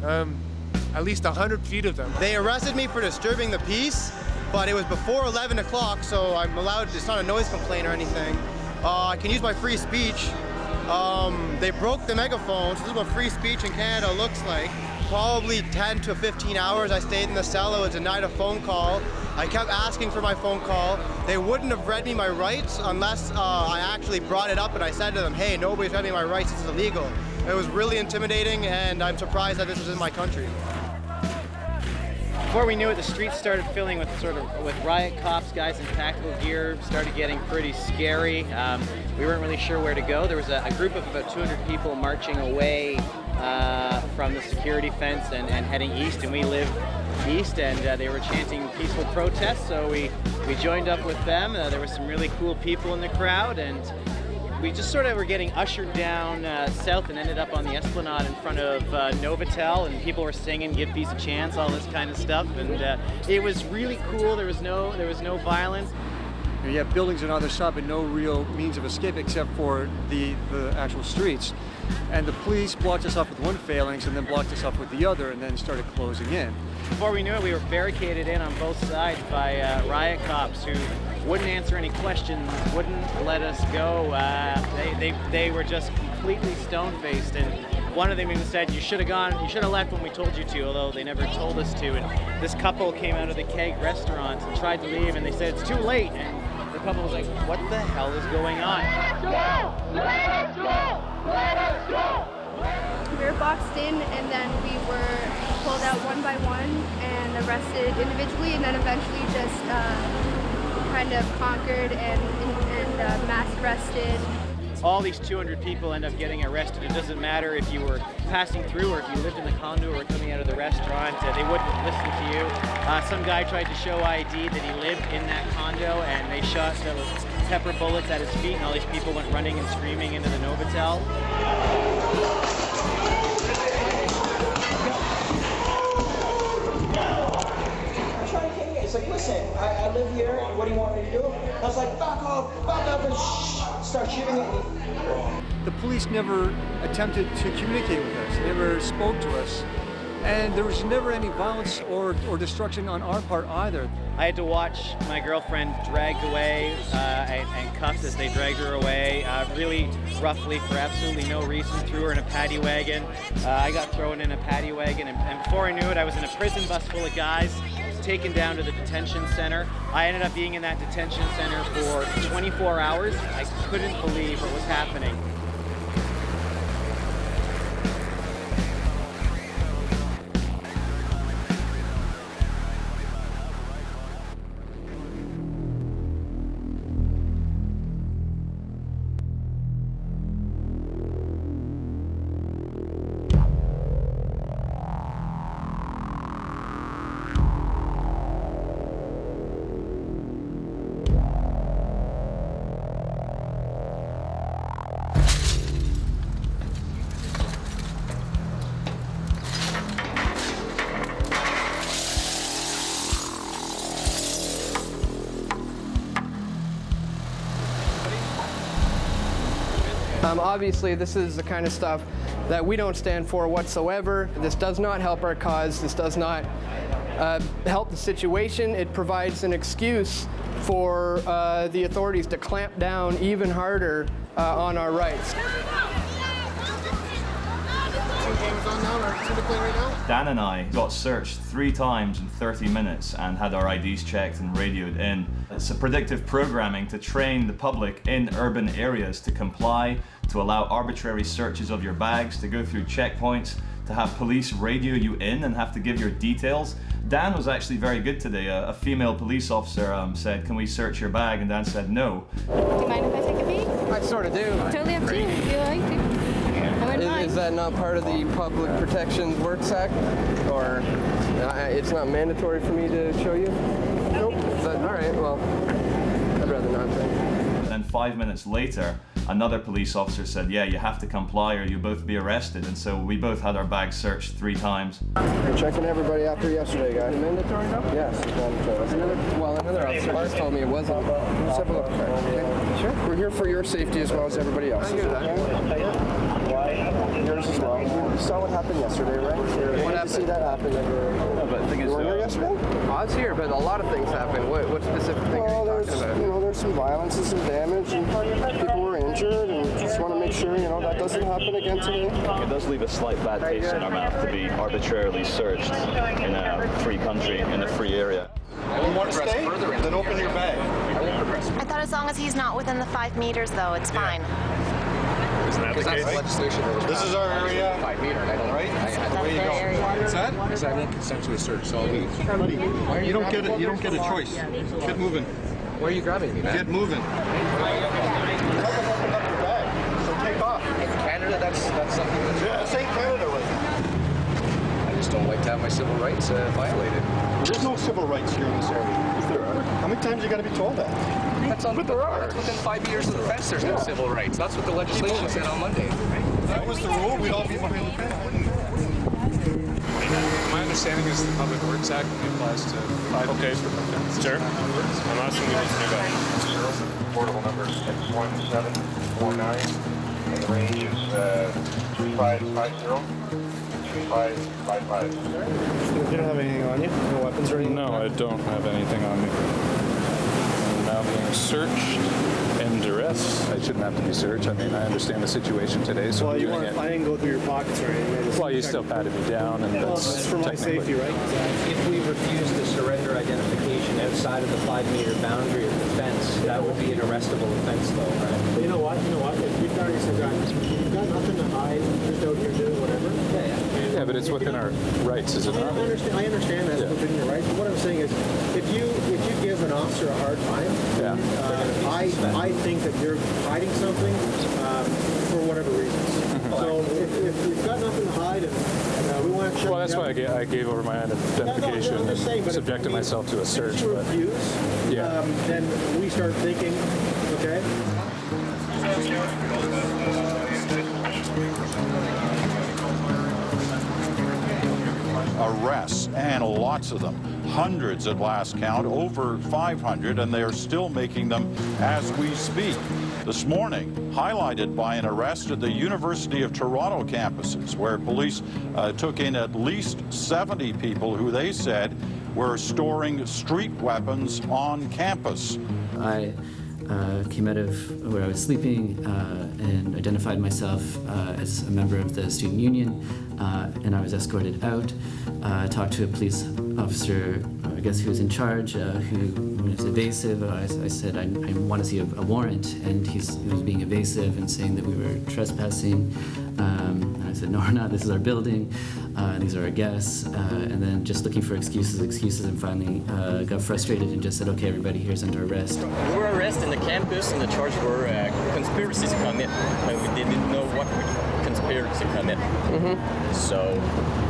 at least 100 feet of them. They arrested me for disturbing the peace, but it was before 11 o'clock, so I'm allowed, it's not a noise complaint or anything. I can use my free speech. They broke the megaphone, so this is what free speech in Canada looks like. Probably 10 to 15 hours I stayed in the cell. I was denied a phone call. I kept asking for my phone call. They wouldn't have read me my rights unless I actually brought it up and I said to them, hey, nobody's read me my rights, this is illegal. It was really intimidating, and I'm surprised that this is in my country. Before we knew it, the streets started filling with with riot cops, guys in tactical gear. Started getting pretty scary. We weren't really sure where to go. There was a group of about 200 people marching away from the security fence and heading east, and we live east, and they were chanting peaceful protests, so we joined up with them. There were some really cool people in the crowd, and we just sort of were getting ushered down south and ended up on the Esplanade in front of Novotel, and people were singing "Give Peace a Chance," all this kind of stuff, and it was really cool. There was no violence. You have buildings on either side, but no real means of escape except for the actual streets. And the police blocked us off with one phalanx and then blocked us off with the other and then started closing in. Before we knew it, we were barricaded in on both sides by riot cops who wouldn't answer any questions, wouldn't let us go. They were just completely stone-faced, and one of them even said, you should have left when we told you to, although they never told us to. And this couple came out of the Keg restaurant and tried to leave, and they said, it's too late. And the couple was like, what the hell is going on? Let us go! Let us go! We were boxed in, and then we were pulled out one by one and arrested individually, and then eventually just kind of conquered and mass arrested. All these 200 people end up getting arrested. It doesn't matter if you were passing through or if you lived in the condo or coming out of the restaurant. They wouldn't listen to you. Some guy tried to show ID that he lived in that condo, and they shot pepper bullets at his feet, and all these people went running and screaming into the Novotel. It's like, listen, I live here, what do you want me to do? I was like, back off, and start shooting at me. The police never attempted to communicate with us. They never spoke to us. And there was never any violence or destruction on our part either. I had to watch my girlfriend dragged away and cuffed as they dragged her away, really roughly for absolutely no reason. Threw her in a paddy wagon. I got thrown in a paddy wagon, and before I knew it, I was in a prison bus full of guys, taken down to the detention center. I ended up being in that detention center for 24 hours. I couldn't believe what was happening. Obviously, this is the kind of stuff that we don't stand for whatsoever. This does not help our cause. This does not help the situation. It provides an excuse for the authorities to clamp down even harder on our rights. Dan and I got searched 3 times in 30 minutes and had our IDs checked and radioed in. It's a predictive programming to train the public in urban areas to comply, to allow arbitrary searches of your bags, to go through checkpoints, to have police radio you in and have to give your details. Dan was actually very good today. A female police officer said, "Can we search your bag?" And Dan said no. Do you mind if I take a peek? I sort of do. Totally up to you if you like to. Is that not part of the Public Protections Works Act? Or it's not mandatory for me to show you? Nope. Is that, all right, well, I'd rather not then. Then 5 minutes later, another police officer said, "Yeah, you have to comply or you'll both be arrested." And so we both had our bags searched 3 times. We're checking everybody after yesterday, guys. Mandatory now? Yes, it's mandatory. Another officer just told me it wasn't. Let's have a look. Okay. Sure. We're here for your safety as well as everybody else. I hear that. Yours as well. You saw what happened yesterday, right? What happened? See that happen. But the thing is, you were here yesterday? I was here, but a lot of things happened. What specific things are you talking about? There's some violence and some damage, and people were injured, and just want to make sure, that doesn't happen again today. It does leave a slight bad taste in our mouth to be arbitrarily searched in a free country, in a free area. I won't progress further, then open your bag. I won't progress. I thought as long as he's not within the 5 meters, though, it's fine. Isn't that the case? That's legislation. This is our area. 5 meter. I don't. Right. Where you go? What's that? Because I won't consensually search. So I'll leave. You don't get it. You don't get a choice. Get moving. Where are you grabbing me, man? Get moving. So take off. In Canada, that's something that's. Yeah, this ain't Canada right now. I just don't like to have my civil rights violated. There's no civil rights here in this area. Yes, there are. How many times you got to be told that? But there are. That's within 5 meters of the fence. There's no civil rights. That's what the legislation said on Monday. If that was the rule, we'd all be behind the fence. My understanding is the Public Works Act applies to 5 meters from the fence. Sure. I'm asking you to do that. Portable number 61749, and the range is 3550. 2555. You don't have anything on you? No weapons or anything? No, I don't have anything on me. I'm now being searched in duress. I shouldn't have to be searched. I mean, I understand the situation today, so I'm doing it. I didn't go through your pockets or anything. Well, you still patted me down, and that's for my safety, right? If we refuse to surrender identification outside of the 5 meter boundary of the fence, that would be an arrestable offense, though, right? But you know what? If you've got nothing to hide, just out here doing whatever. Yeah, but it's within our rights, is it not? I understand that's within your rights. But what I'm saying is, if you give an officer a hard time, I think that you're hiding something for whatever reasons. So if you've got nothing to hide, and we want to check. Well, that's why I gave over my identification and subjected myself to a search. If you refuse, then we start thinking, okay. Arrests, and lots of them. Hundreds at last count, over 500, and they are still making them as we speak. this morning, highlighted by an arrest at the University of Toronto campuses, where police took in at least 70 people who they said were storing street weapons on campus. I came out of where I was sleeping and identified myself as a member of the student union, and I was escorted out. I talked to a police officer, I guess who was in charge, who was evasive. I said, I want to see a warrant, and he was being evasive and saying that we were trespassing. And I said, no, we're not, this is our building, these are our guests, and then just looking for excuses, and finally got frustrated and just said, okay, everybody here's under arrest. We were arrested in the campus, and the charge were conspiracy to commit. We didn't know what conspiracy to commit. So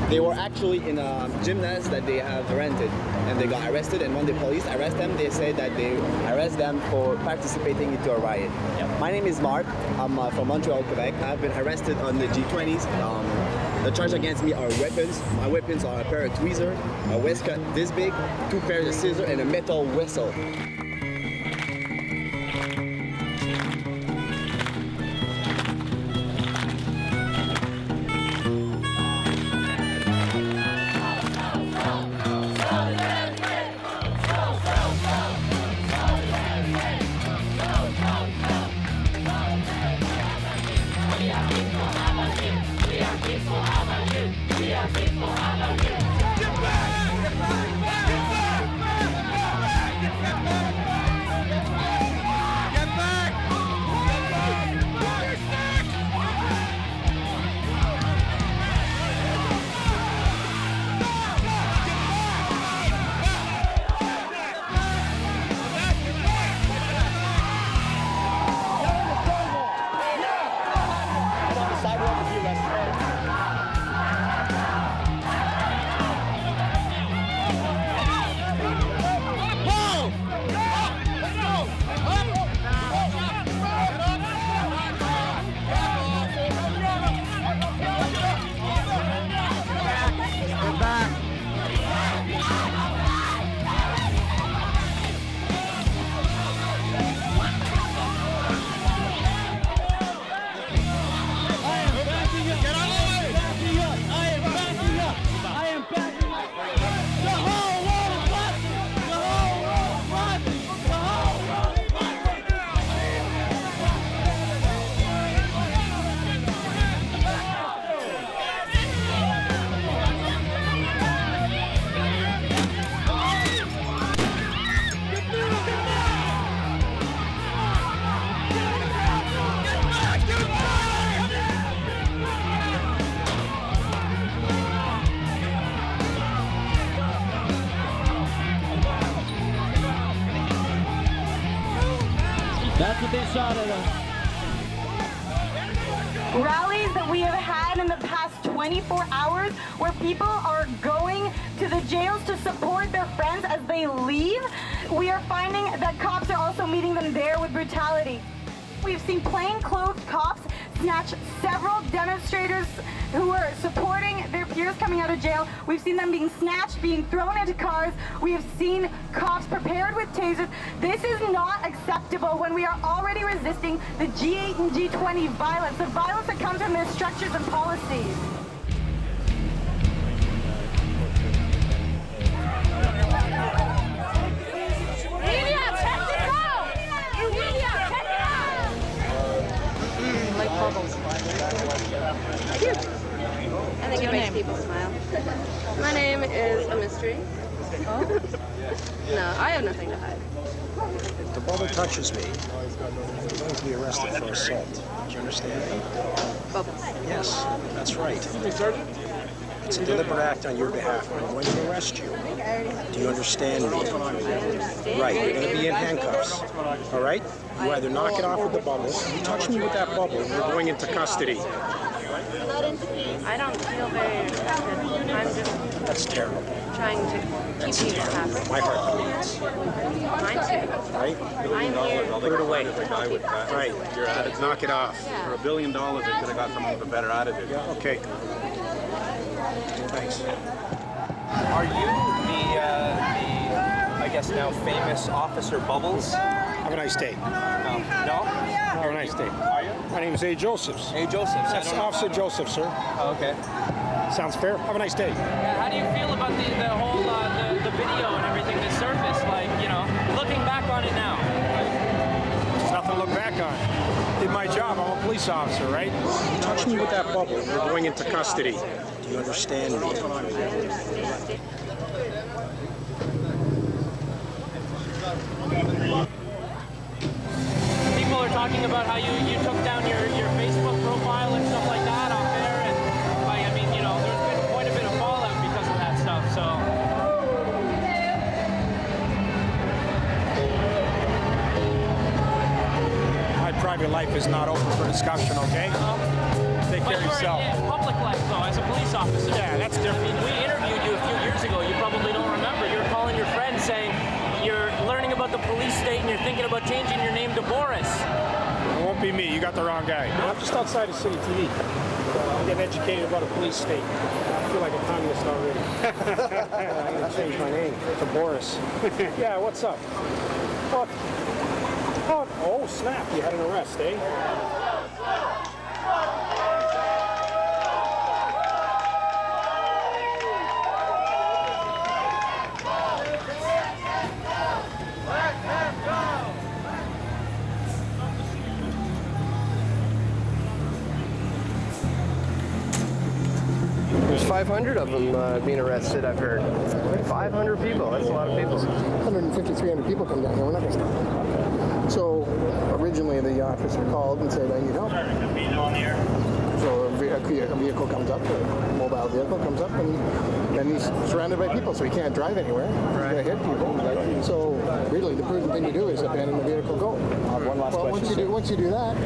they were actually in a gymnast that they have rented, and they got arrested, and when the police arrest them, they say that they arrest them for participating into a riot. My name is Mark. I'm from Montreal, Quebec. I've been arrested on the G20s. The charge against me are weapons. My weapons are a pair of tweezers, a waistcoat this big, 2 pairs of scissors, and a metal whistle. That's what they shot at us. Rallies that we have had in the past 24 hours where people are going to the jails to support their friends as they leave. We are finding that cops are also meeting them there with brutality. We've seen plainclothes cops snatch several demonstrators who were supporting their peers coming out of jail. We've seen them being snatched, being thrown into cars. We have seen cops prepared with tasers. This is not acceptable when we are already resisting the G8 and G20 violence, the violence that comes from their structures and policies. Media, check this out! Media, check it out! Like bubbles. Cute. I think it makes people smile. My name is a mystery. Oh? No, I have nothing to hide. If the bubble touches me, I'm going to be arrested for assault. Do you understand me? Bubbles. Yes, that's right. It's a deliberate act on your behalf. I'm going to arrest you. Do you understand me? I understand. Right, you're going to be in handcuffs. All right? You either knock it off with the bubble. You touch me with that bubble, you're going into custody. I don't feel very affected. I'm just That's terrible. trying to keep people happy. My heart bleeds. Mine too. Right? I'm here. Put it away. Right. Knock it off. Yeah. For $1 billion, they could have got someone with a better attitude. Yeah, okay. Thanks. Are you the I guess now famous Officer Bubbles? Have a nice day. No? Have a nice day. Are you? My name is A. Josephs. A. Josephs. That's Officer Joseph, sir. Oh, okay. Sounds fair. Have a nice day. How do you feel about the whole the video and everything that surfaced? Like, you know, looking back on it now. There's nothing to look back on. Did my job. I'm a police officer, right? Touch me with that bubble. You're going into custody. Do you understand me? People are talking about how you took down your Facebook profile and stuff like that off there, and like, I mean, you know, there's been quite a bit of fallout because of that stuff. So. My private life is not open for discussion, okay? Take care of yourself. Yeah, public life, though, as a police officer. Yeah, that's different. I mean, we interviewed you a few years ago. You probably don't remember. You're calling your friend saying you're learning about the police state and you're thinking about changing your name to Boris. It won't be me. You got the wrong guy. I'm just outside of City TV. I'm getting educated about a police state. I feel like a communist already. I'm going to change my name to Boris. Yeah, what's up? Oh, snap. You had an arrest, eh? There's 500 of them being arrested, I've heard. 500 people, that's a lot of people. 150, 300 people come down here, we're not going to stop. So originally the officer called and said, I need help. So a vehicle comes up, a mobile vehicle comes up, and then he's surrounded by people, so he can't drive anywhere. He's going to hit people. So really the prudent thing to do is abandon the vehicle, go. One last question. Once you do that,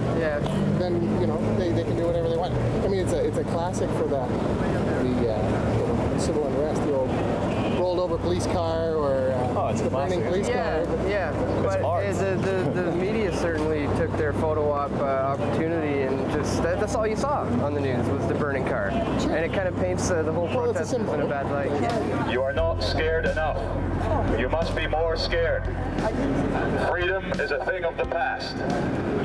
then you know they can do whatever they want. I mean, it's a classic for the civil unrest, the old rolled over police car or the burning police car. Yeah, but the media certainly took their photo op opportunity, and just that's all you saw on the news was the burning car, and it kind of paints the whole protest in a bad light. You are not scared enough. You must be more scared. Freedom is a thing of the past.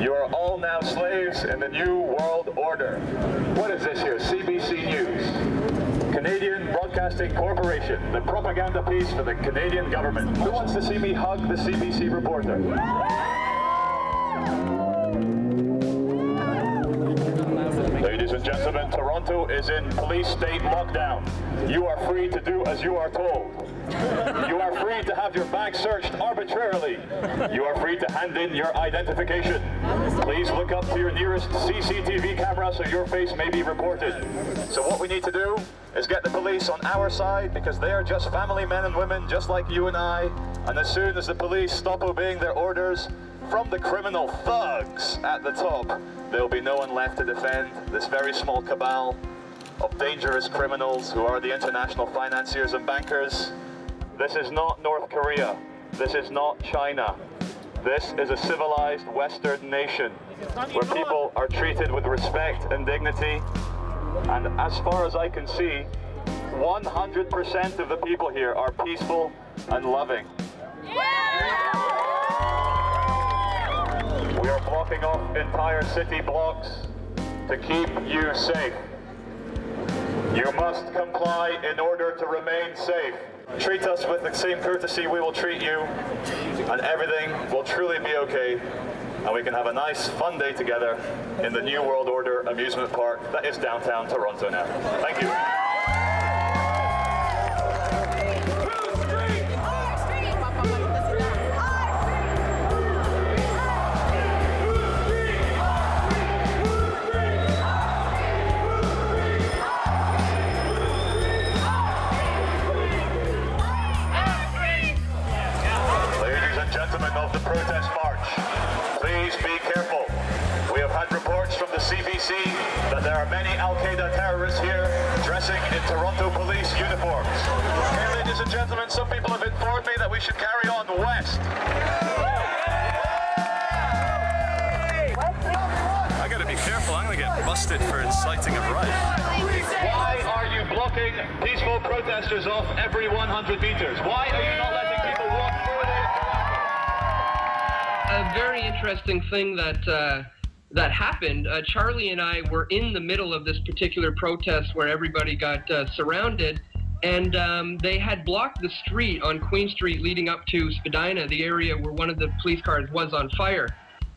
You are all now slaves in the new world order. What is this here? CBC News. Canadian Broadcasting Corporation, the propaganda piece for the Canadian government. Who wants to see me hug the CBC reporter? Ladies and gentlemen, Toronto is in police state lockdown. You are free to do as you are told. You are free to have your bag searched arbitrarily. You are free to hand in your identification. Please look up to your nearest CCTV camera so your face may be reported. So what we need to do is get the police on our side, because they are just family men and women just like you and I. And as soon as the police stop obeying their orders from the criminal thugs at the top, there will be no one left to defend this very small cabal of dangerous criminals who are the international financiers and bankers. This is not North Korea. This is not China. This is a civilized Western nation where people are treated with respect and dignity. And as far as I can see, 100% of the people here are peaceful and loving. We are blocking off entire city blocks to keep you safe. You must comply in order to remain safe. Treat us with the same courtesy we will treat you, and everything will truly be okay, and we can have a nice, fun day together in the New World Order amusement park that is downtown Toronto now. Thank you. Of the protest march, please be careful. We have had reports from the CBC that there are many Al-Qaeda terrorists here dressing in Toronto police uniforms. Okay, ladies and gentlemen, some people have informed me that we should carry on west. I gotta be careful, I'm gonna get busted for inciting a riot. Why are you blocking peaceful protesters off every 100 meters? Why are you not letting people walk further? A very interesting thing that that happened, Charlie and I were in the middle of this particular protest where everybody got surrounded, and they had blocked the street on Queen Street leading up to Spadina, the area where one of the police cars was on fire.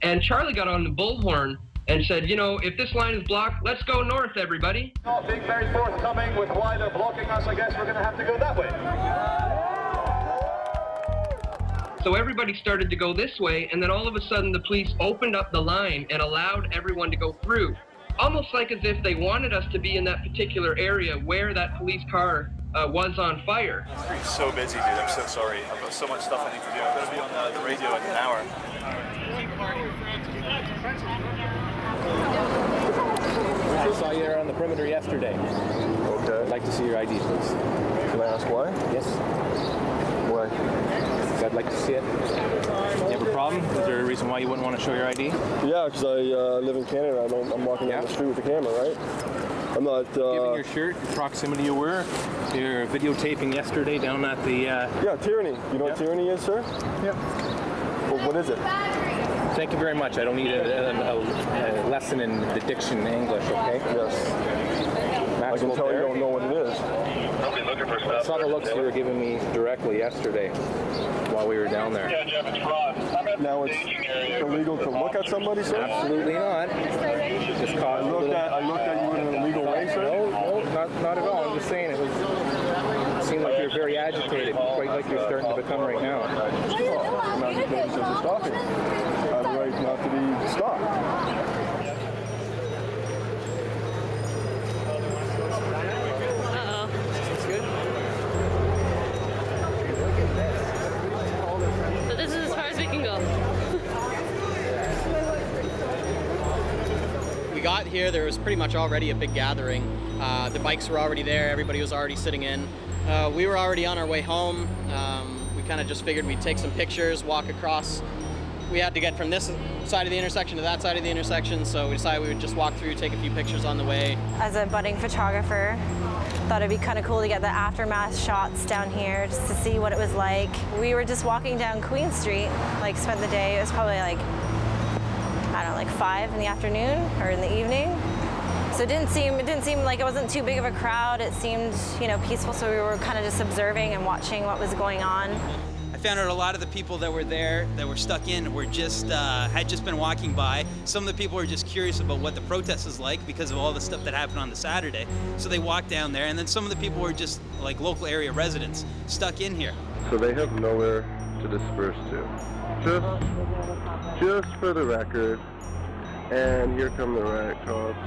And Charlie got on the bullhorn and said, you know, if this line is blocked, let's go north, everybody. Not being very forthcoming with why they're blocking us, I guess we're going to have to go that way. So everybody started to go this way, and then all of a sudden the police opened up the line and allowed everyone to go through. Almost like as if they wanted us to be in that particular area where that police car was on fire. The street's so busy, dude. I'm so sorry. I've got so much stuff I need to do. I've got to be on the radio in an hour. I saw you there on the perimeter yesterday. Okay. I'd like to see your ID, please. Can I ask why? Yes. Why? I'd like to see it. You have a problem? Is there a reason why you wouldn't want to show your ID? Yeah, because I live in Canada. I'm walking down the street with the camera, right? I'm not... Given your shirt, your proximity you were, you're videotaping yesterday down at the... Yeah, tyranny. You know what tyranny is, sir? Yeah. Well, what is it? Thank you very much. I don't need a lesson in the diction in English, okay? Yes. I can tell you don't know what it is. I saw the looks you were giving me directly yesterday while we were down there. Now it's illegal to look at somebody, sir? Absolutely not. Just caught I looked at you in an illegal way, sir? No, not at all. I'm just saying it seemed like you're very agitated, quite like you're starting to become right now. I'm not just noticing you're stalking. I have the right not to be stalked. So this is as far as we can go. We got here, there was pretty much already a big gathering. The bikes were already there, everybody was already sitting in. We were already on our way home. We kind of just figured we'd take some pictures, walk across. We had to get from this side of the intersection to that side of the intersection, so we decided we would just walk through, take a few pictures on the way. As a budding photographer, thought it'd be kind of cool to get the aftermath shots down here just to see what it was like. We were just walking down Queen Street, like spent the day. It was probably like, I don't know, like 5 in the afternoon or in the evening. So it didn't seem like it wasn't too big of a crowd. It seemed, you know, peaceful. So we were kind of just observing and watching what was going on. I found out a lot of the people that were there, that were stuck in, were just had just been walking by. Some of the people were just curious about what the protest is like because of all the stuff that happened on the Saturday. So they walked down there, and then some of the people were just like local area residents stuck in here. So they have nowhere to disperse to. Just for the record. And here come the riot cops.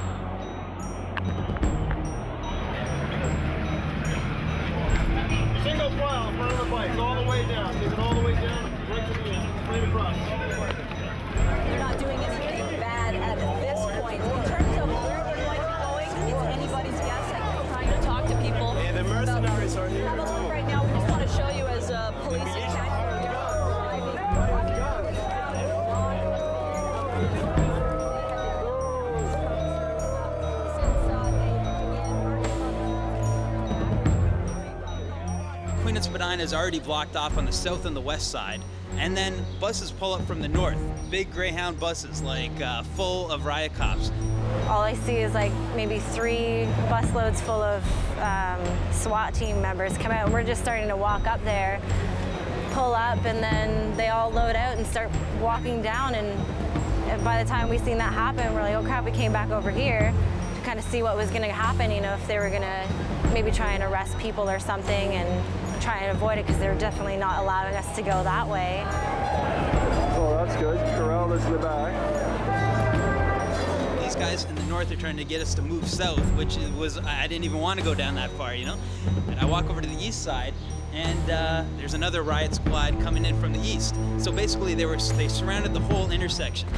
Single file in front of the bike, all the way down. Take it all the way down, right to the end, straight across. They're not doing anything bad at this point. In terms of where they're going to be going, it's anybody's guess. I'm trying to talk to people. Yeah, the mercenaries are here. Have a look right now. We just want to show you as police attack. Queen and Spadina is already blocked off on the south and the west side. And then buses pull up from the north. Big Greyhound buses, like full of riot cops. All I see is like maybe 3 busloads full of SWAT team members come out, and we're just starting to walk up there, pull up, and then they all load out and start walking down. And by the time we seen that happen, we're like, oh crap, we came back over here to kind of see what was going to happen, you know, if they were going to maybe try and arrest people or something and try and avoid it, because they're definitely not allowing us to go that way. Oh, that's good. Corral is in the back. These guys in the north are trying to get us to move south, which was, I didn't even want to go down that far, you know? And I walk over to the east side, and there's another riot squad coming in from the east. So basically they surrounded the whole intersection.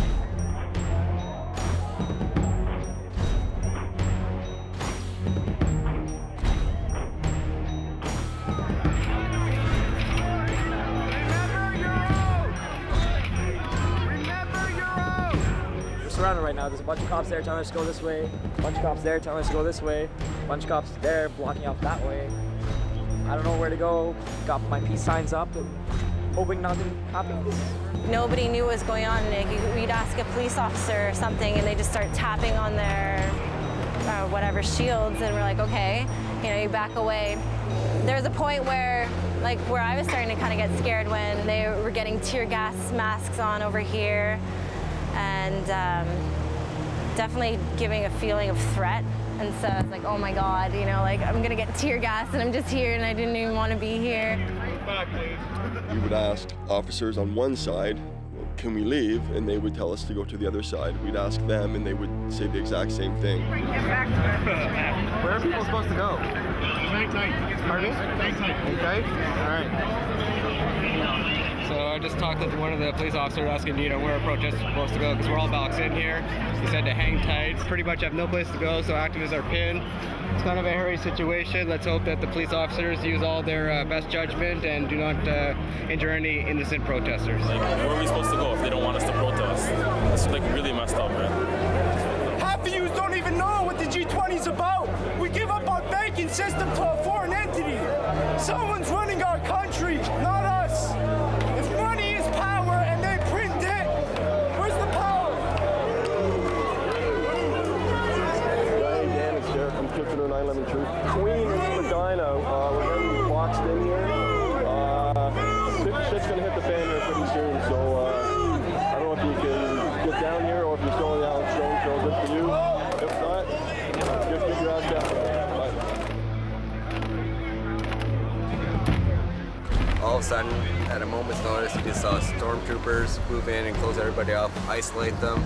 Surrounded right now. There's a bunch of cops there telling us to go this way, a bunch of cops there telling us to go this way, a bunch of cops there blocking off that way. I don't know where to go. Got my peace signs up, and hoping nothing happens. Nobody knew what was going on. We'd ask a police officer or something, and they just start tapping on their whatever shields, and we're like, okay, you back away. There was a point where I was starting to kind of get scared when they were getting tear gas masks on over here, and definitely giving a feeling of threat. And so I was like, oh my God, I'm gonna get tear gas, and I'm just here, and I didn't even want to be here. We would ask officers on one side, can we leave? And they would tell us to go to the other side. We'd ask them, and they would say the exact same thing. Where are people supposed to go? Pardon me? Okay. All right. So I just talked with one of the police officers asking, where our protest is supposed to go, because we're all boxed in here. He said to hang tight. Pretty much have no place to go, so activists are pinned. It's kind of a hairy situation. Let's hope that the police officers use all their best judgment and do not injure any innocent protesters. Where are we supposed to go if they don't want us to protest? It's really messed up, man. Half of you don't even know what the G20 is about. We give up our banking system to a foreign entity. Someone's running our country, not us. If money is power and they print it, where's the power? Hey, Dan, it's Derek from 911 Truth. Queen and Spadina, we're getting boxed in here. Shit's gonna hit the fan here pretty soon, so I don't know if you can get down here or if you're still in the Allen Stone Show, good for you. If not, just get your ass down. Bye. All of a sudden, at a moment's notice, we just saw stormtroopers move in and close everybody off, isolate them.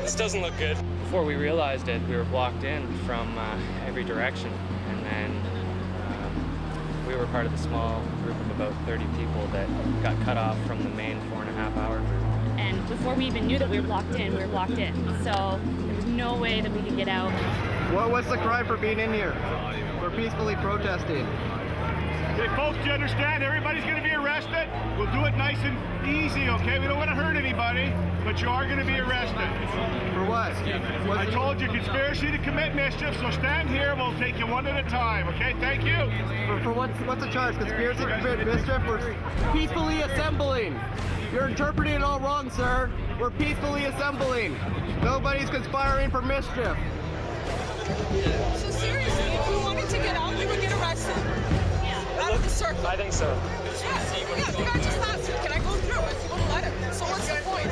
This doesn't look good. Before we realized it, we were blocked in from every direction, and then we were part of the small group of about 30 people that got cut off from the main 4.5-hour group. And before we even knew that we were blocked in, So there was no way that we could get out. What's the crime for being in here? We're peacefully protesting. Okay, folks, do you understand? Everybody's going to be arrested. We'll do it nice and easy, okay? We don't want to hurt anybody, but you are going to be arrested. For what? I told you, conspiracy to commit mischief, so stand here. We'll take you one at a time, okay? Thank you. For what's the charge? Conspiracy to commit mischief? We're peacefully assembling. You're interpreting it all wrong, sir. We're peacefully assembling. Nobody's conspiring for mischief. So seriously, if we wanted to get out, we would get arrested. Out of the circle. I think so. Yeah, the guy just asked me, can I go through it? He won't let him. So what's the point?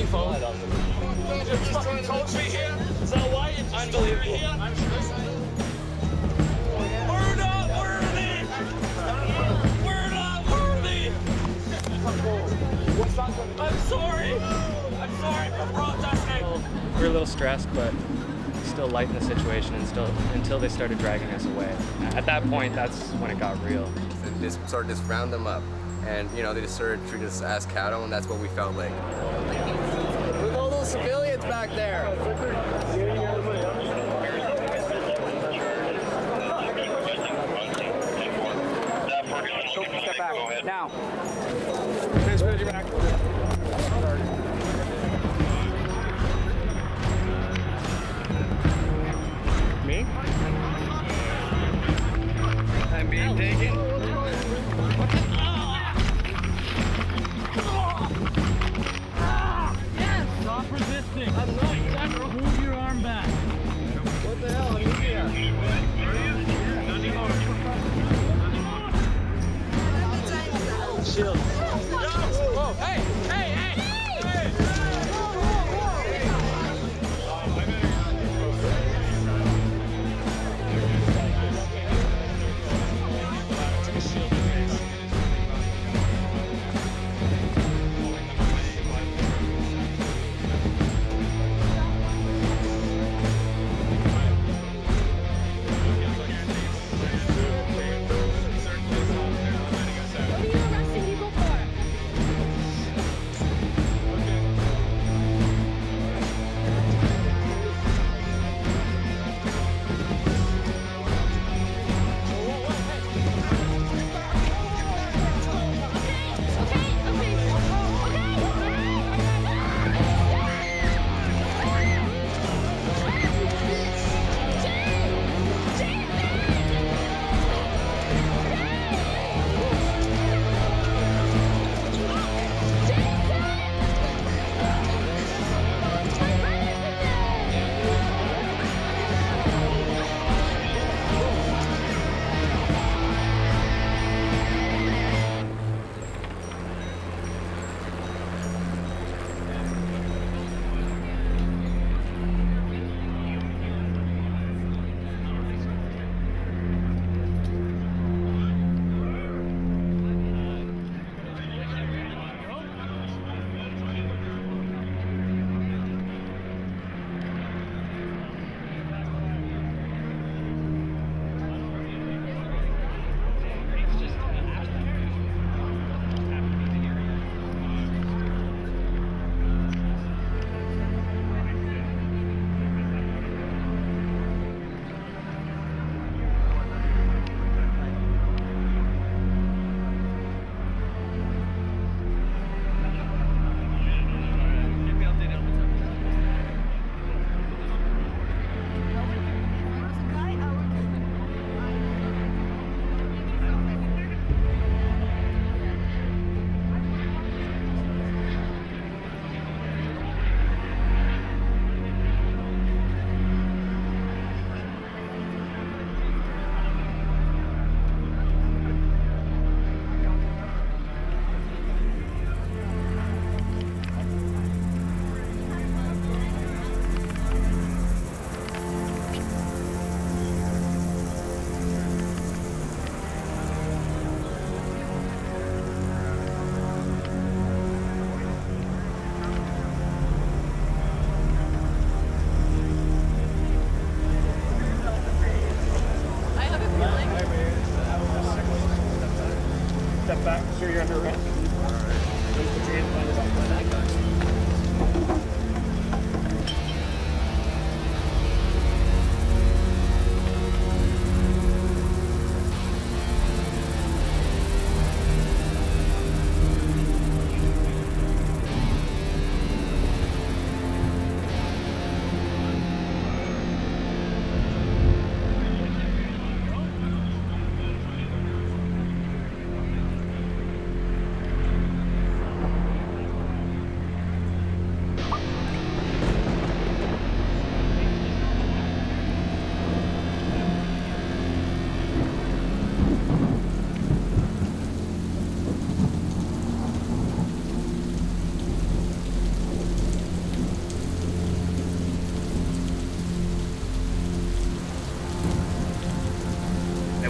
any phone. You're just trying to coach me here? Is that why you just Unbelievable. I'm sure so. We're not worthy! We're not worthy! I'm sorry! I'm sorry for protesting! We were a little stressed, but still light in the situation, and still until they started dragging us away. At that point, that's when it got real. And they sort of just round them up, and you know they just started treating us as cattle, and that's what we felt like. Look at all those civilians back there. Step back. Now. Transfer your back. Me? I'm being taken. Stop resisting! I'm not. Move your arm back. What the hell? I'm here. Shield. Whoa! Hey! Hey! Hey! What are you arresting people for?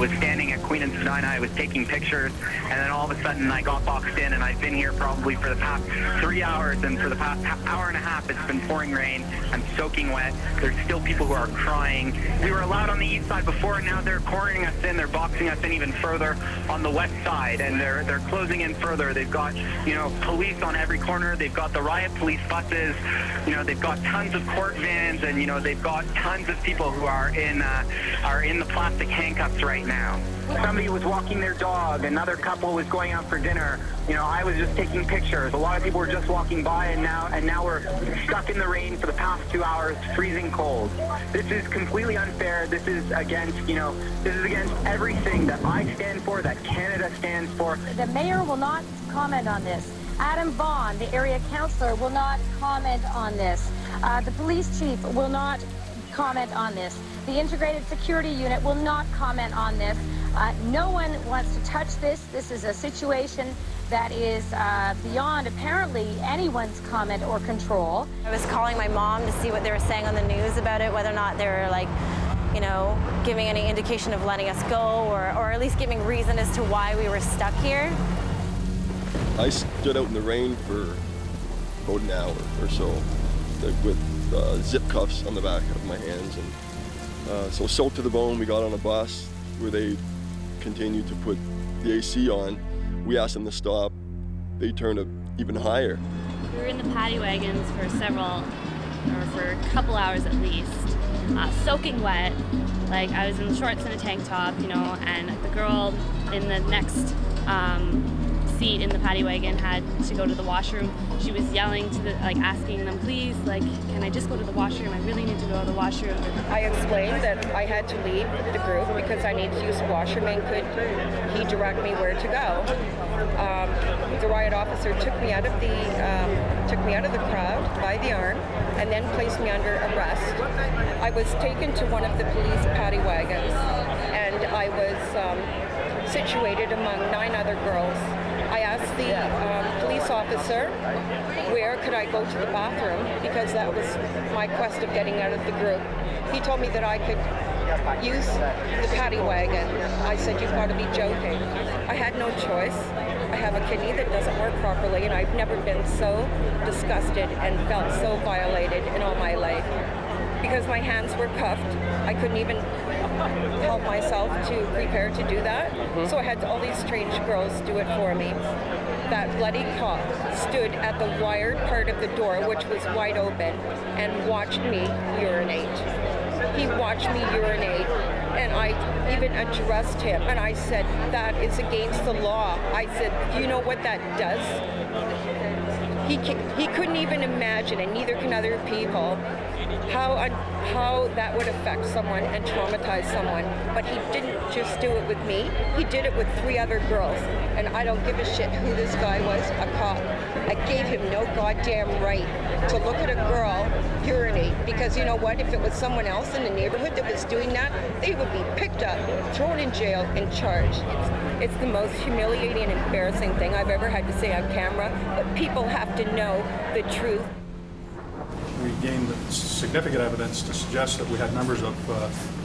was standing at Queen and Spadina. I was taking pictures, and then all of a sudden I got boxed in, and I've been here probably for the past 3 hours, and for the past hour and a half it's been pouring rain. I'm soaking wet. There's still people who are crying. We were allowed on the east side before, and now they're cornering us in. They're boxing us in even further on the west side, and they're closing in further. They've got, you know, police on every corner. They've got the riot police buses. You know, they've got tons of court vans, and you know, they've got tons of people who are in the plastic handcuffs right now. Somebody was walking their dog. Another couple was going out for dinner. You know, I was just taking pictures. A lot of people were just walking by, and now we're stuck in the rain for the past 2 hours, freezing cold. This is completely unfair. This is against, you know, this is against everything that I stand for, that Canada stands for. The mayor will not comment on this. Adam Vaughn, the area councillor, will not comment on this. The police chief will not comment on this. The integrated security unit will not comment on this. No one wants to touch this. This is a situation that is beyond apparently anyone's comment or control. I was calling my mom to see what they were saying on the news about it, whether or not they were like, you know, giving any indication of letting us go, or at least giving reason as to why we were stuck here. I stood out in the rain for about an hour or so with zip cuffs on the back of my hands, and so soaked to the bone. We got on a bus where they continued to put the AC on. We asked them to stop. They turned it even higher. We were in the paddy wagons for a couple hours at least, soaking wet. Like, I was in shorts and a tank top, you know, and the girl in the next seat in the paddy wagon had to go to the washroom. She was yelling to asking them, please, like, can I just go to the washroom? I really need to go to the washroom. I explained that I had to leave the group because I need to use the washroom, and could he direct me where to go? The riot officer took me out of the crowd by the arm and then placed me under arrest. I was taken to one of the police paddy wagons, and I was situated among 9 other girls. I asked the police officer where could I go to the bathroom, because that was my quest of getting out of the group. He told me that I could use the paddy wagon. I said, you've got to be joking. I had no choice. I have a kidney that doesn't work properly, and I've never been so disgusted and felt so violated in all my life. Because my hands were cuffed, I couldn't even help myself to prepare to do that. So I had all these strange girls do it for me. That bloody cop stood at the wired part of the door, which was wide open, and watched me urinate. He watched me urinate, and I even addressed him, and I said, that is against the law. I said, you know what that does? He couldn't even imagine, and neither can other people, how that would affect someone and traumatize someone. But he didn't just do it with me, he did it with 3 other girls. And I don't give a shit who this guy was, a cop. I gave him no goddamn right to look at a girl urinate, because you know what, if it was someone else in the neighborhood that was doing that, they would be picked up, thrown in jail, and charged. It's the most humiliating and embarrassing thing I've ever had to say on camera, but people have to know the truth. We gained significant evidence to suggest that we had members of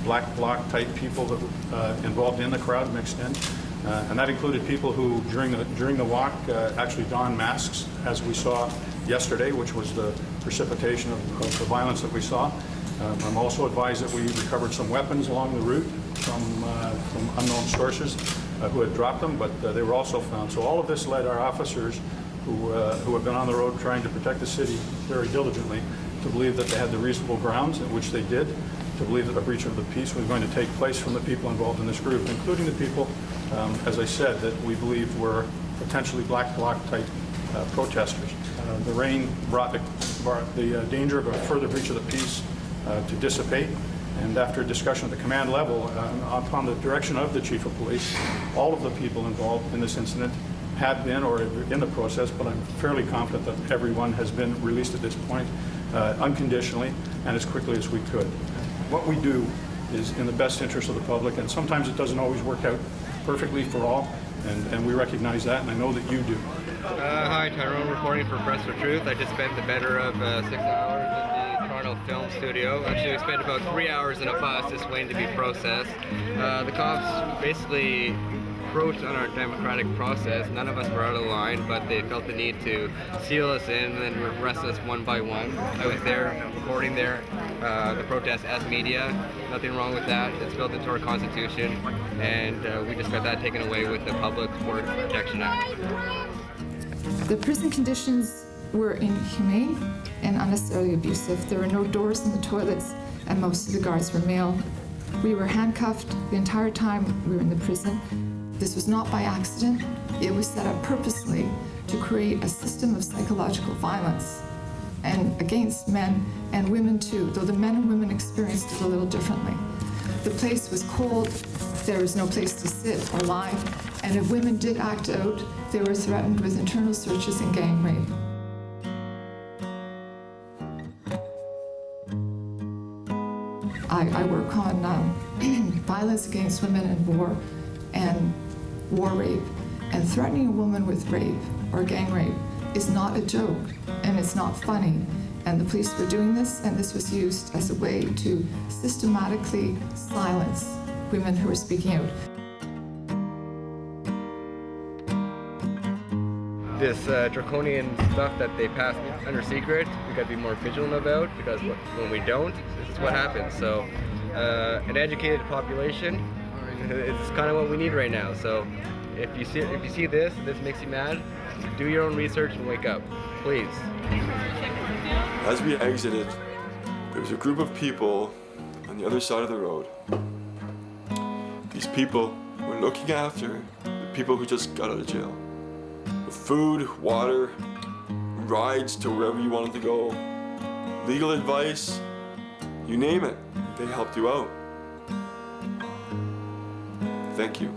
black bloc type people that involved in the crowd mixed in, and that included people who during the walk actually donned masks, as we saw yesterday, which was the precipitation of the violence that we saw. I'm also advised that we recovered some weapons along the route from unknown sources who had dropped them, but they were also found. So all of this led our officers who have been on the road trying to protect the city very diligently to believe that they had the reasonable grounds, in which they did, to believe that a breach of the peace was going to take place from the people involved in this group, including the people, as I said, that we believe were potentially black bloc type protesters. The rain brought the danger of a further breach of the peace to dissipate, and after a discussion at the command level, upon the direction of the chief of police, all of the people involved in this incident had been or in the process, but I'm fairly confident that everyone has been released at this point unconditionally and as quickly as we could. What we do is in the best interest of the public, and sometimes it doesn't always work out perfectly for all, and we recognize that, and I know that you do. Hi, Tyrone reporting for Press for Truth. I just spent the better of 6 hours in the Toronto film studio. Actually, we spent about 3 hours in a bus just waiting to be processed. The cops basically approached on our democratic process. None of us were out of line, but they felt the need to seal us in and then arrest us one by one. I was there recording the protest as media. Nothing wrong with that. It's built into our Constitution, and we just got that taken away with the Public Order Protection Act. The prison conditions were inhumane and unnecessarily abusive. There were no doors in the toilets, and most of the guards were male. We were handcuffed the entire time we were in the prison. This was not by accident. It was set up purposely to create a system of psychological violence, and against men and women too, though the men and women experienced it a little differently. The place was cold, there was no place to sit or lie, and if women did act out, they were threatened with internal searches and gang rape. I work on violence against women in war and war rape, and threatening a woman with rape or gang rape is not a joke, and it's not funny. And the police were doing this, and this was used as a way to systematically silence women who were speaking out. This draconian stuff that they passed under secret, we got to be more vigilant about, because when we don't, this is what happens. So an educated population is kind of what we need right now. So if you see this and this makes you mad, do your own research and wake up, please. As we exited, there was a group of people on the other side of the road. These people were looking after the people who just got out of jail. With food, water, rides to wherever you wanted to go, legal advice, you name it, they helped you out. Thank you.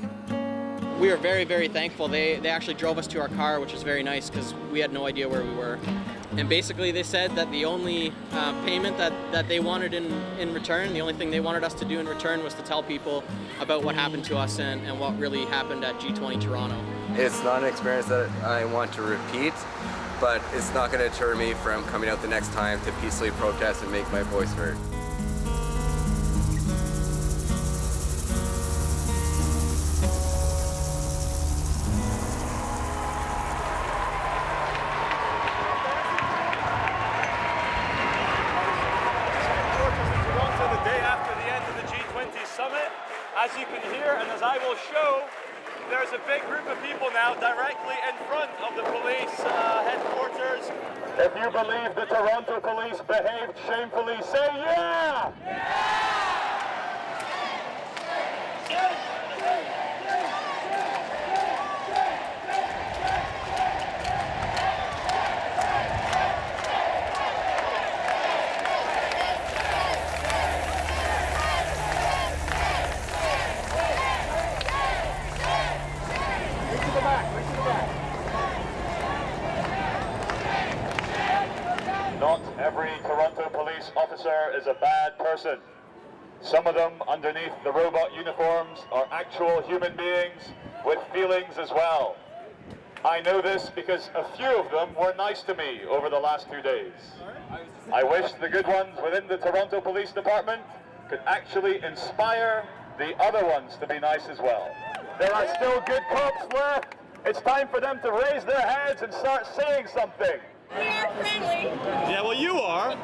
We were very, very thankful. They actually drove us to our car, which was very nice because we had no idea where we were. And basically they said that the only payment that they wanted in return, the only thing they wanted us to do in return was to tell people about what happened to us and what really happened at G20 Toronto. It's not an experience that I want to repeat, but it's not going to deter me from coming out the next time to peacefully protest and make my voice heard. As you can hear, and as I will show, there's a big group of people now directly in front of the police headquarters. If you believe the Toronto police behaved shamefully, say yeah! Not every Toronto police officer is a bad person. Some of them, underneath the robot uniforms, are actual human beings with feelings as well. I know this because a few of them were nice to me over the last 2 days. I wish the good ones within the Toronto Police Department could actually inspire the other ones to be nice as well. There are still good cops left. It's time for them to raise their heads and start saying something. We are friendly. Yeah, well, you are.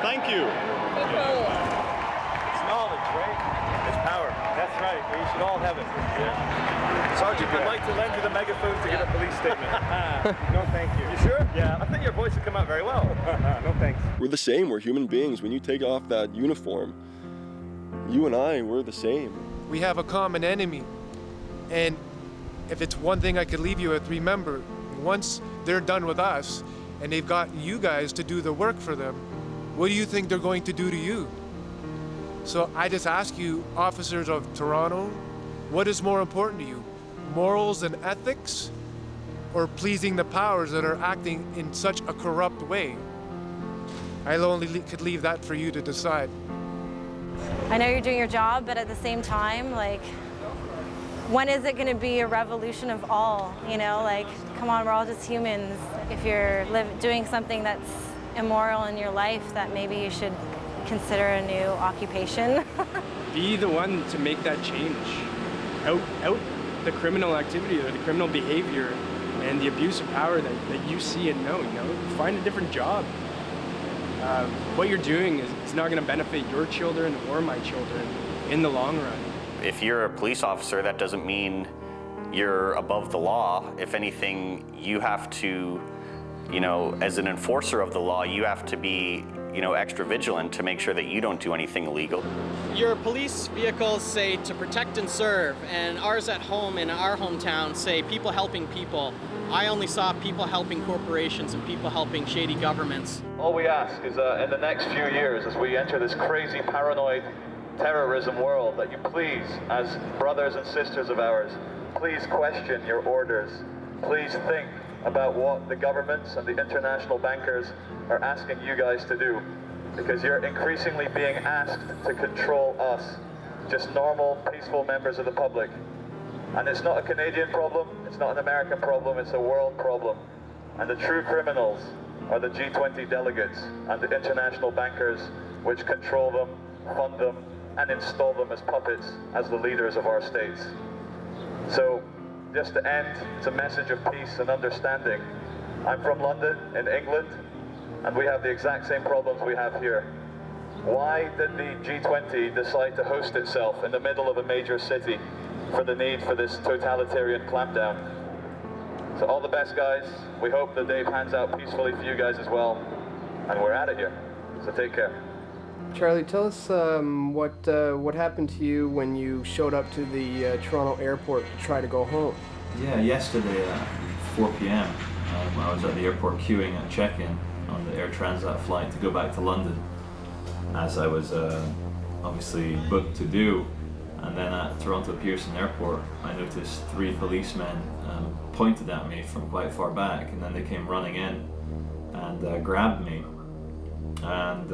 Thank you. It's knowledge, right? It's power. That's right. We should all have it. Yeah. Sergeant, I'd like to lend you the megaphone to give a police statement. No, thank you. You sure? Yeah. I think your voice would come out very well. No, thanks. We're the same. We're human beings. When you take off that uniform, you and I, we're the same. We have a common enemy. And if it's one thing I could leave you with, remember, once they're done with us, and they've got you guys to do the work for them, what do you think they're going to do to you? So I just ask you, officers of Toronto, what is more important to you? Morals and ethics, or pleasing the powers that are acting in such a corrupt way? I could leave that for you to decide. I know you're doing your job, but at the same time, like, when is it going to be a revolution of all? You know, like, come on, we're all just humans. If you're doing something that's immoral in your life that maybe you should consider a new occupation. Be the one to make that change. Out the criminal activity or the criminal behavior and the abuse of power that you see and know, you know. Find a different job. What you're doing is not going to benefit your children or my children in the long run. If you're a police officer, that doesn't mean you're above the law. If anything, you have to, you know, as an enforcer of the law, you have to be, you know, extra vigilant to make sure that you don't do anything illegal. Your police vehicles say to protect and serve, and ours at home in our hometown say people helping people. I only saw people helping corporations and people helping shady governments. All we ask is in the next few years, as we enter this crazy, paranoid terrorism world, that you please, as brothers and sisters of ours, please question your orders. Please think about what the governments and the international bankers are asking you guys to do, because you're increasingly being asked to control us, just normal, peaceful members of the public. And it's not a Canadian problem, it's not an American problem, it's a world problem. And the true criminals are the G20 delegates and the international bankers which control them, fund them, and install them as puppets as the leaders of our states. So, just to end, it's a message of peace and understanding. I'm from London, in England, and we have the exact same problems we have here. Why did the G20 decide to host itself in the middle of a major city for the need for this totalitarian clampdown? So all the best, guys. We hope the day pans out peacefully for you guys as well, and we're at it here, so take care. Charlie, tell us what happened to you when you showed up to the Toronto airport to try to go home. Yeah, yesterday at 4 p.m. I was at the airport queuing at check-in on the Air Transat flight to go back to London, as I was obviously booked to do. And then at Toronto Pearson Airport, I noticed 3 policemen pointed at me from quite far back, and then they came running in and grabbed me and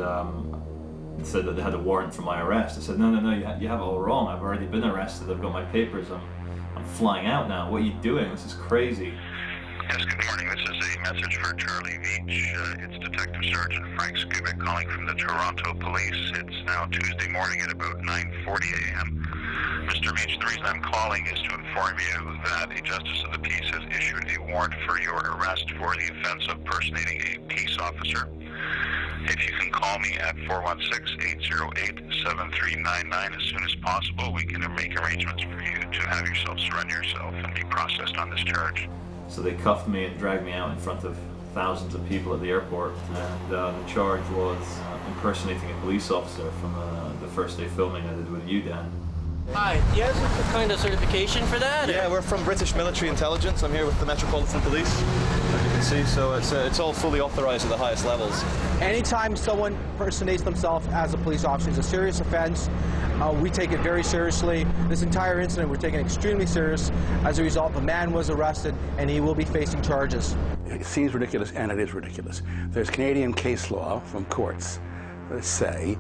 said that they had a warrant for my arrest. I said, no, you have it all wrong. I've already been arrested. I've got my papers. I'm flying out now. What are you doing? This is crazy. Yes, good morning. This is a message for Charlie Veach. It's Detective Sergeant Frank Skubik calling from the Toronto Police. It's now Tuesday morning at about 9:40 a.m. Mr. Veach, the reason I'm calling is to inform you that a Justice of the Peace has issued a warrant for your arrest for the offense of personating a peace officer. If you can call me at 416-808-7399 as soon as possible, we can make arrangements for you to have yourself surrender yourself and be processed on this charge. So they cuffed me and dragged me out in front of thousands of people at the airport, and the charge was impersonating a police officer from the first day filming I did with you, Dan. Hi, do you have some kind of certification for that? Yeah, we're from British Military Intelligence. I'm here with the Metropolitan Police, as you can see, so it's all fully authorised at the highest levels. Anytime someone impersonates themselves as a police officer is a serious offence. We take it very seriously. This entire incident we're taking extremely serious. As a result, the man was arrested and he will be facing charges. It seems ridiculous, and it is ridiculous. There's Canadian case law from courts that say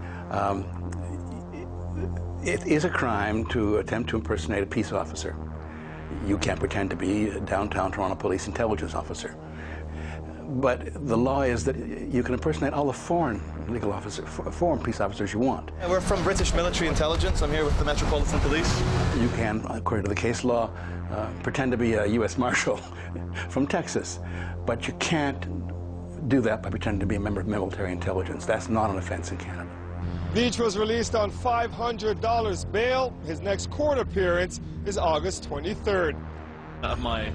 it is a crime to attempt to impersonate a peace officer. You can't pretend to be a downtown Toronto Police Intelligence officer. But the law is that you can impersonate all the foreign legal officers, foreign peace officers you want. Yeah, we're from British Military Intelligence. I'm here with the Metropolitan Police. You can, according to the case law, pretend to be a U.S. Marshal from Texas, but you can't do that by pretending to be a member of military intelligence. That's not an offense in Canada. Veach was released on $500 bail. His next court appearance is August 23rd. Out of my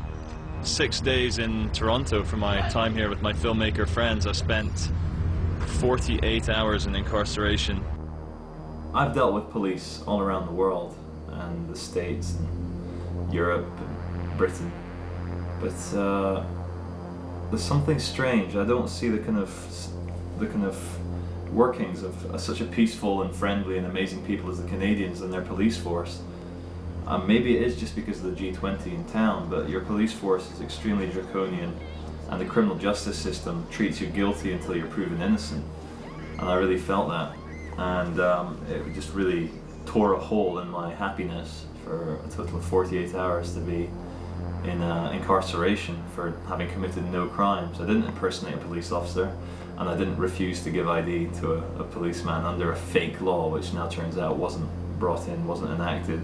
6 days in Toronto for my time here with my filmmaker friends, I spent 48 hours in incarceration. I've dealt with police all around the world, and the States, and Europe, and Britain, but there's something strange. I don't see the kind of workings of such a peaceful and friendly and amazing people as the Canadians and their police force. Maybe it is just because of the G20 in town, but your police force is extremely draconian, and the criminal justice system treats you guilty until you're proven innocent. And I really felt that, and it just really tore a hole in my happiness for a total of 48 hours to be in incarceration for having committed no crimes. I didn't impersonate a police officer. and I didn't refuse to give ID to a policeman under a fake law, which now turns out wasn't brought in, wasn't enacted.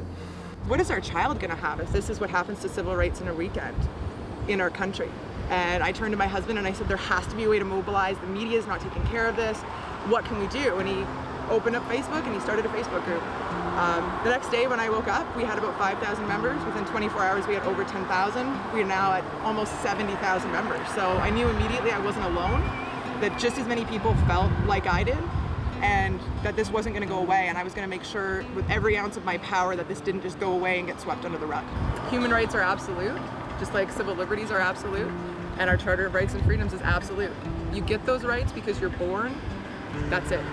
What is our child going to have if this is what happens to civil rights in a weekend in our country? And I turned to my husband and I said, there has to be a way to mobilize. The media is not taking care of this. What can we do? And he opened up Facebook and he started a Facebook group. The next day when I woke up, we had about 5,000 members. Within 24 hours, we had over 10,000. We are now at almost 70,000 members. So I knew immediately I wasn't alone, that just as many people felt like I did, and that this wasn't going to go away, and I was going to make sure with every ounce of my power that this didn't just go away and get swept under the rug. Human rights are absolute, just like civil liberties are absolute, and our Charter of Rights and Freedoms is absolute. You get those rights because you're born, that's it.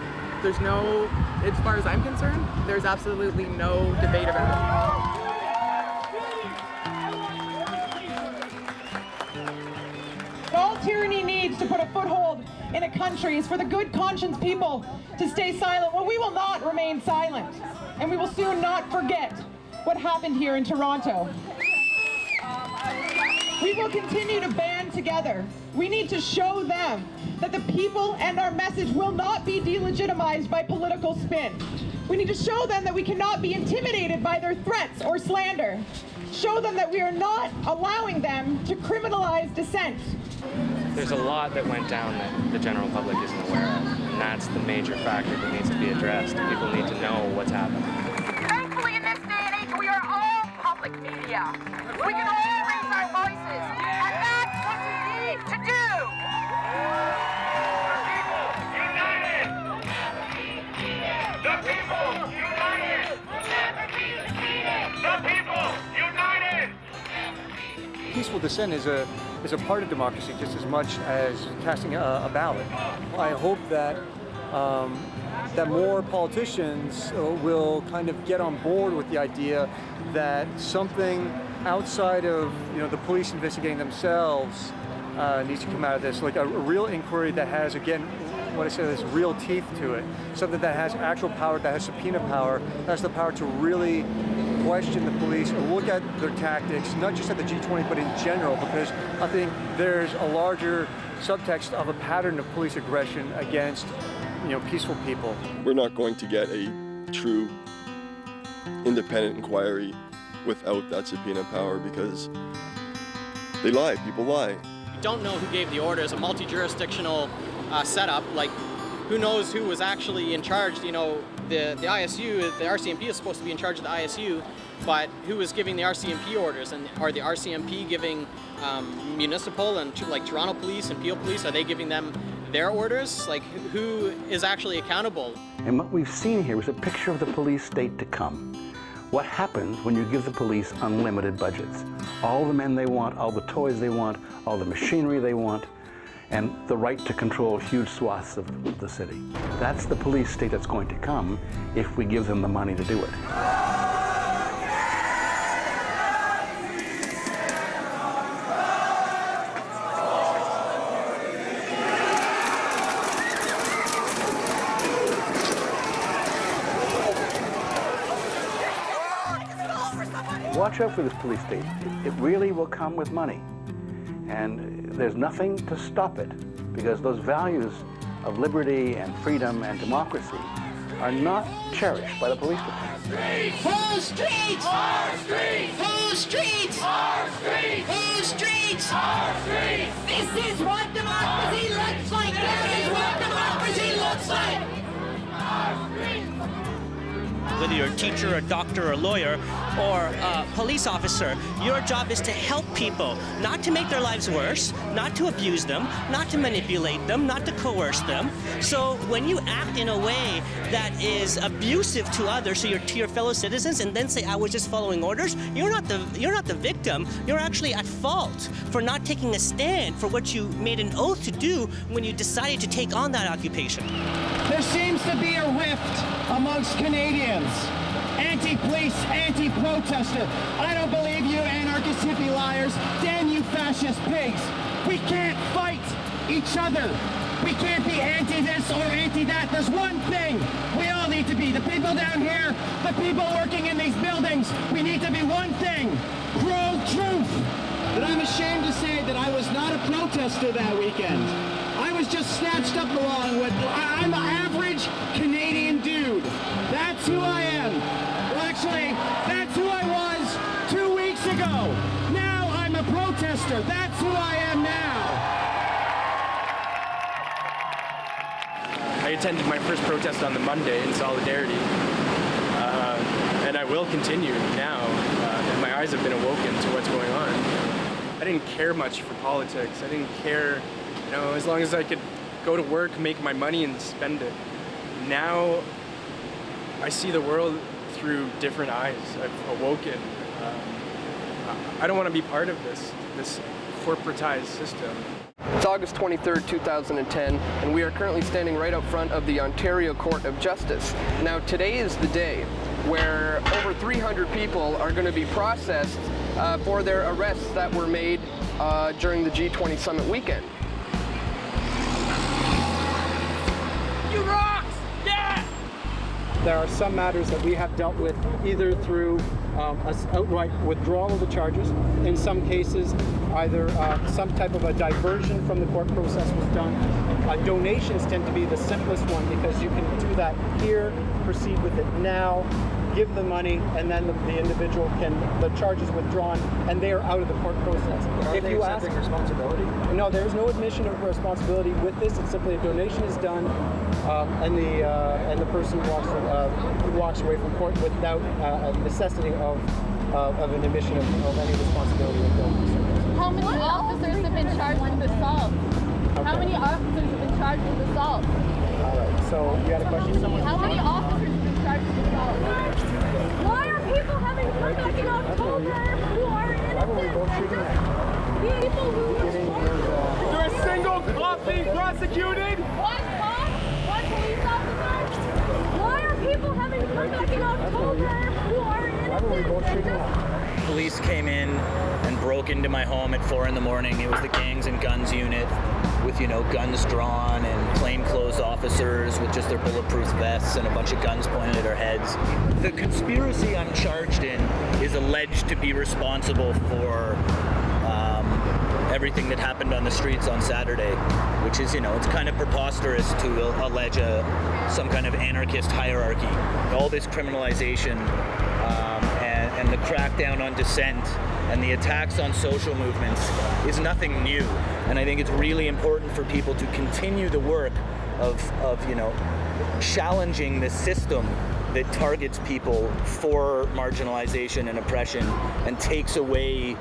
There's no, as far as I'm concerned, there's absolutely no debate about it. All tyranny needs to put a foothold in a country is for the good conscience people to stay silent. Well, we will not remain silent, and we will soon not forget what happened here in Toronto. We will continue to band together. We need to show them that the people and our message will not be delegitimized by political spin. We need to show them that we cannot be intimidated by their threats or slander. Show them that we are not allowing them to criminalize dissent. There's a lot that went down that the general public isn't aware of, and that's the major factor that needs to be addressed. People need to know what's happening. Thankfully, in this day and age, we are all public media. We can all raise our voices, and that's what we need to do. The people united will never be defeated. The people united. Peaceful dissent is a part of democracy just as much as casting a ballot. I hope that that more politicians will kind of get on board with the idea that something outside of the police investigating themselves needs to come out of this, like a real inquiry that has, again, what I said, is real teeth to it, something that has actual power, that has subpoena power, that has the power to really question the police and look at their tactics, not just at the G20, but in general, because I think there's a larger subtext of a pattern of police aggression against, peaceful people. We're not going to get a true independent inquiry without that subpoena power because they lie, people lie. We don't know who gave the orders, a multi-jurisdictional setup, like who knows who was actually in charge. The ISU, the RCMP is supposed to be in charge of the ISU, but who is giving the RCMP orders? And are the RCMP giving municipal and like Toronto Police and Peel Police, are they giving them their orders? Like who is actually accountable? And what we've seen here is a picture of the police state to come. What happens when you give the police unlimited budgets? All the men they want, all the toys they want, all the machinery they want, and the right to control huge swaths of the city. That's the police state that's going to come if we give them the money to do it. Watch out for this police state. It really will come with money. And there's nothing to stop it, because those values of liberty and freedom and democracy are not cherished by the police department. Whose streets? Our streets! Whose streets? Our streets! Whose streets? Our streets! This is what democracy looks like! This is what democracy looks like! Our streets! Whether you're a teacher, a doctor, a lawyer, or a police officer, your job is to help people, not to make their lives worse, not to abuse them, not to manipulate them, not to coerce them. So when you act in a way that is abusive to others, to your fellow citizens, and then say, I was just following orders, you're not the victim. You're actually at fault for not taking a stand for what you made an oath to do when you decided to take on that occupation. There seems to be a rift amongst Canadians. Anti-police, anti-protester. I don't believe you anarchist hippie liars. Damn you fascist pigs. We can't fight each other. We can't be anti-this or anti-that. There's one thing we all need to be. The people down here, the people working in these buildings, we need to be one thing. Pro-truth. But I'm ashamed to say that I was not a protester that weekend. I was just snatched up along with. I'm an average Canadian dude. That's who I am. Well, actually, that's who I was 2 weeks ago. Now I'm a protester. That's who I am now. I attended my first protest on the Monday in solidarity, and I will continue now, and my eyes have been awoken to what's going on. I didn't care much for politics. I didn't care, you know, as long as I could go to work, make my money, and spend it. Now, I see the world through different eyes. I've awoken. I don't want to be part of this corporatized system. It's August 23rd, 2010, and we are currently standing right out front of the Ontario Court of Justice. Now, today is the day where over 300 people are going to be processed for their arrests that were made during the G20 summit weekend. You rocks! Yeah! There are some matters that we have dealt with either through outright withdrawal of the charges. In some cases, either some type of a diversion from the court process was done. Donations tend to be the simplest one because you can do that here, proceed with it now, give the money, and then the individual the charge is withdrawn, and they are out of the court process. Are they accepting responsibility? No, there is no admission of responsibility with this. It's simply a donation is done, and the person walks away from court without a necessity of an admission of any responsibility with them. How many officers have been charged with assault? Okay. How many officers have been charged with assault? All right. So you had a question? How many officers have been charged with assault? Why are people having come back in October who are innocent? People who Is there a single cop being prosecuted? One cop? One police officer? Why are people having come back in October who are innocent? Police came in and broke into my home at 4 in the morning. It was the Gangs and Guns unit with, you know, guns drawn and plainclothes officers with just their bulletproof vests and a bunch of guns pointed at our heads. The conspiracy I'm charged in is alleged to be responsible for everything that happened on the streets on Saturday, which is, you know, it's kind of preposterous to allege some kind of anarchist hierarchy. All this criminalization and the crackdown on dissent and the attacks on social movements is nothing new. And I think it's really important for people to continue the work of you know, challenging the system that targets people for marginalization and oppression and takes away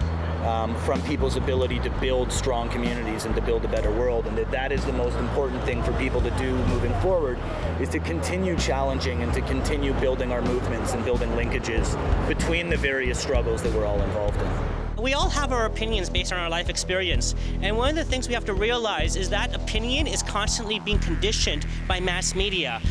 from people's ability to build strong communities and to build a better world, and that is the most important thing for people to do moving forward, is to continue challenging and to continue building our movements and building linkages between the various struggles that we're all involved in. We all have our opinions based on our life experience, and one of the things we have to realize is that opinion is constantly being conditioned by mass media.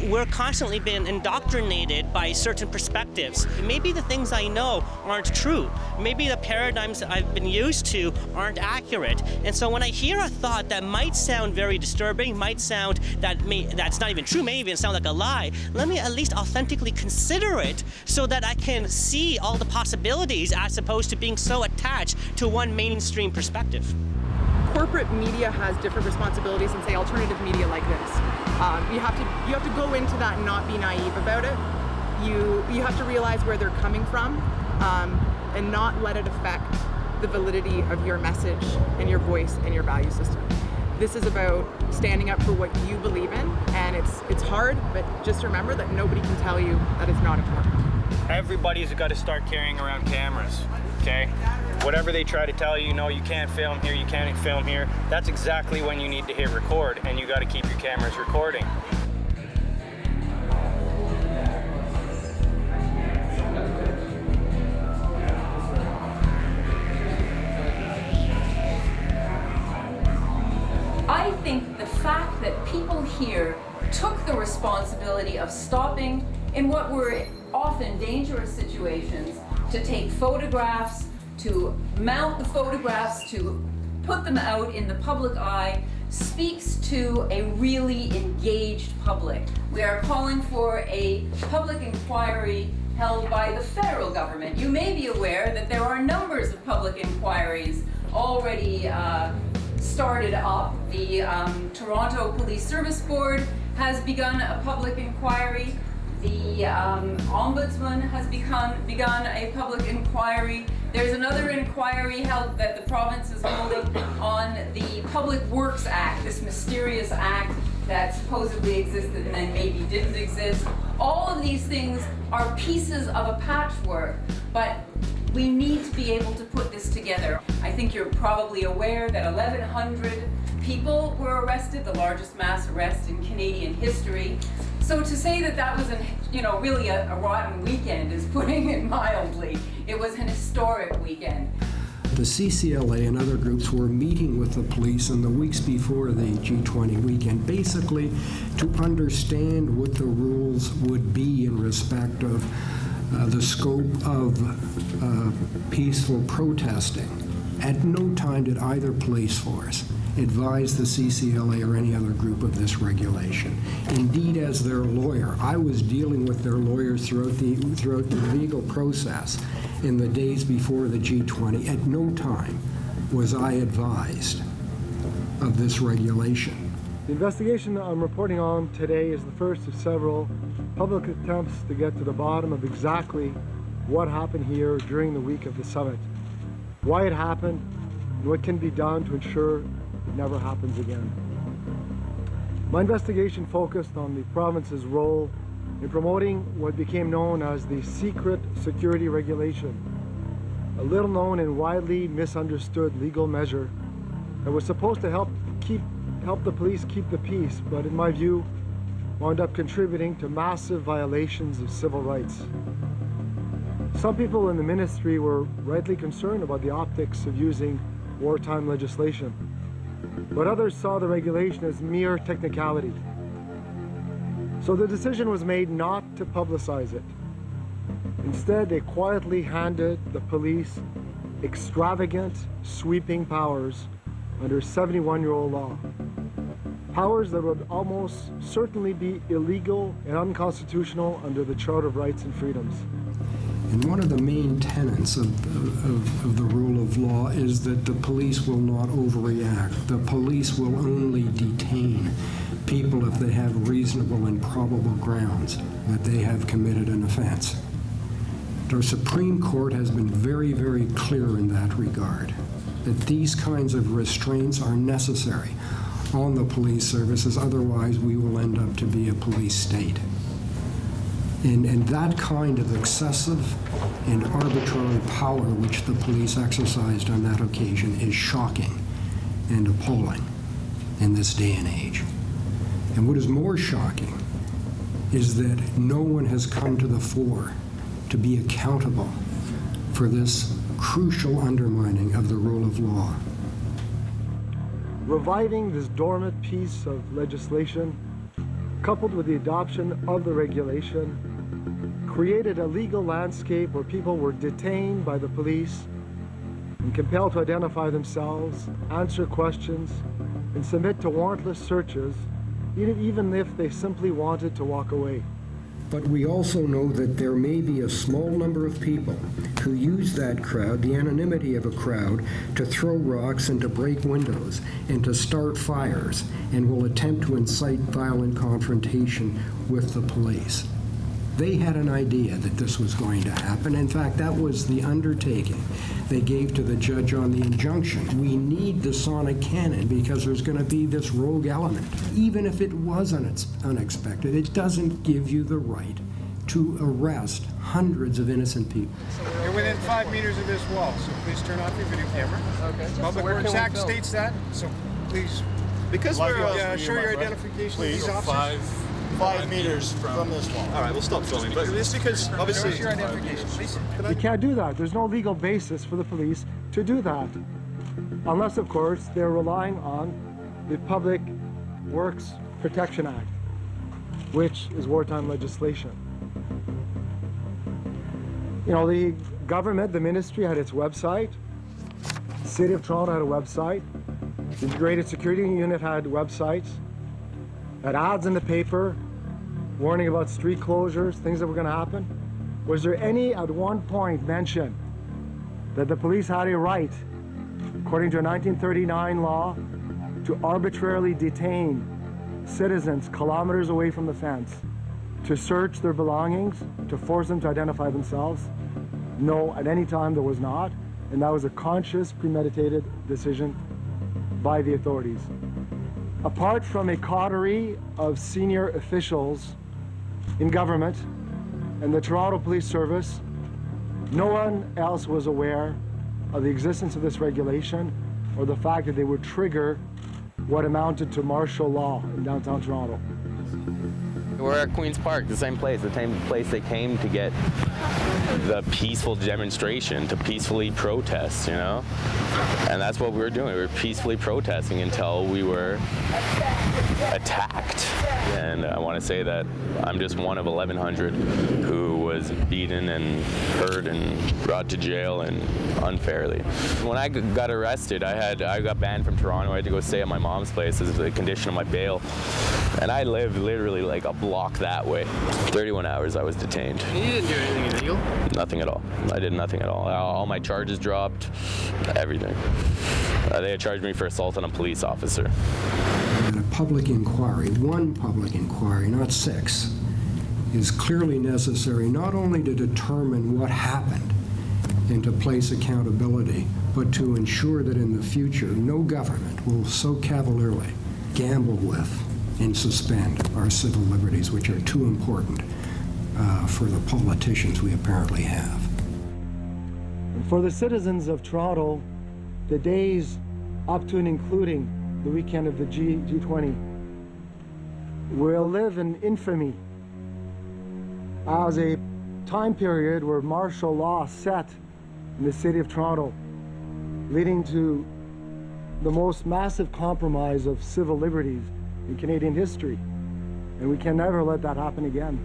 We're constantly being indoctrinated by certain perspectives. Maybe the things I know aren't true. Maybe the paradigms that I've been used to aren't accurate. And so when I hear a thought that might sound very disturbing, might sound that's not even true, may even sound like a lie, let me at least authentically consider it so that I can see all the possibilities as opposed to being so attached to one mainstream perspective. Corporate media has different responsibilities than, say, alternative media like this. You have to go into that and not be naive about it. You have to realize where they're coming from and not let it affect the validity of your message and your voice and your value system. This is about standing up for what you believe in, and it's hard, but just remember that nobody can tell you that it's not important. Everybody's got to start carrying around cameras, okay? Whatever they try to tell you, no, you can't film here, you can't film here, that's exactly when you need to hit record, and you got to keep your cameras recording. I think the fact that people here took the responsibility of stopping in what were often dangerous situations to take photographs, to mount the photographs, to put them out in the public eye, speaks to a really engaged public. We are calling for a public inquiry held by the federal government. You may be aware that there are numbers of public inquiries already started up. The Toronto Police Service Board has begun a public inquiry. The Ombudsman has begun a public inquiry. There's another inquiry held that the province is holding on the Public Works Act, this mysterious act that supposedly existed and then maybe didn't exist. All of these things are pieces of a patchwork, but we need to be able to put this together. I think you're probably aware that 1,100 people were arrested, the largest mass arrest in Canadian history. So to say that that was really a rotten weekend is putting it mildly. It was an historic weekend. The CCLA and other groups were meeting with the police in the weeks before the G20 weekend, basically to understand what the rules would be in respect of the scope of peaceful protesting. At no time did either police force advise the CCLA or any other group of this regulation. Indeed, as their lawyer, I was dealing with their lawyers throughout the legal process in the days before the G20. At no time was I advised of this regulation. The investigation I'm reporting on today is the first of several public attempts to get to the bottom of exactly what happened here during the week of the summit, why it happened, and what can be done to ensure it never happens again. My investigation focused on the province's role in promoting what became known as the secret security regulation, a little known and widely misunderstood legal measure that was supposed to help the police keep the peace, but in my view, wound up contributing to massive violations of civil rights. Some people in the ministry were rightly concerned about the optics of using wartime legislation, but others saw the regulation as mere technicality. So the decision was made not to publicize it. Instead, they quietly handed the police extravagant, sweeping powers under 71-year-old law. Powers that would almost certainly be illegal and unconstitutional under the Charter of Rights and Freedoms. And one of the main tenets of the rule of law is that the police will not overreact. The police will only detain people if they have reasonable and probable grounds that they have committed an offense. The Supreme Court has been very, very clear in that regard, that these kinds of restraints are necessary on the police services, otherwise we will end up to be a police state. And that kind of excessive and arbitrary power which the police exercised on that occasion is shocking and appalling in this day and age. And what is more shocking is that no one has come to the fore to be accountable for this crucial undermining of the rule of law. Reviving this dormant piece of legislation, coupled with the adoption of the regulation, created a legal landscape where people were detained by the police and compelled to identify themselves, answer questions, and submit to warrantless searches, even if they simply wanted to walk away. But we also know that there may be a small number of people who use that crowd, the anonymity of a crowd, to throw rocks and to break windows and to start fires, and will attempt to incite violent confrontation with the police. They had an idea that this was going to happen. In fact, that was the undertaking they gave to the judge on the injunction. We need the sonic cannon because there's going to be this rogue element. Even if it was unexpected, it doesn't give you the right to arrest hundreds of innocent people. You're within 5 meters of this wall, so please turn off your video camera. Okay. Public Works Act states that, so please. Because we're show your identification of these officers. 5 meters from this wall. All right, we'll stop filming. But it's because obviously Show your identification, please. You can't do that. There's no legal basis for the police to do that. Unless, of course, they're relying on the Public Works Protection Act, which is wartime legislation. You know, the government, the ministry had its website. The City of Toronto had a website. The Integrated Security Unit had websites. Had ads in the paper, warning about street closures, things that were going to happen. Was there any, at one point, mention that the police had a right, according to a 1939 law, to arbitrarily detain citizens kilometers away from the fence, to search their belongings, to force them to identify themselves? No, at any time there was not, and that was a conscious, premeditated decision by the authorities. Apart from a coterie of senior officials in government and the Toronto Police Service, no one else was aware of the existence of this regulation or the fact that they would trigger what amounted to martial law in downtown Toronto. We're at Queen's Park, the same place they came to get the peaceful demonstration, to peacefully protest, you know? And that's what we were doing. We were peacefully protesting until we were attacked. And I want to say that I'm just one of 1,100 who was beaten and hurt and brought to jail and unfairly. When I got arrested, I got banned from Toronto. I had to go stay at my mom's place as a condition of my bail. And I lived literally like a block that way. 31 hours I was detained. You didn't do anything illegal? Nothing at all. I did nothing at all. All my charges dropped, everything. They had charged me for assault on a police officer. And a public inquiry, one public inquiry, not 6, is clearly necessary not only to determine what happened and to place accountability, but to ensure that in the future no government will so cavalierly gamble with and suspend our civil liberties, which are too important for the politicians we apparently have. And for the citizens of Toronto, the days up to and including the weekend of the G20 will live in infamy as a time period where martial law set in the city of Toronto, leading to the most massive compromise of civil liberties in Canadian history. And we can never let that happen again.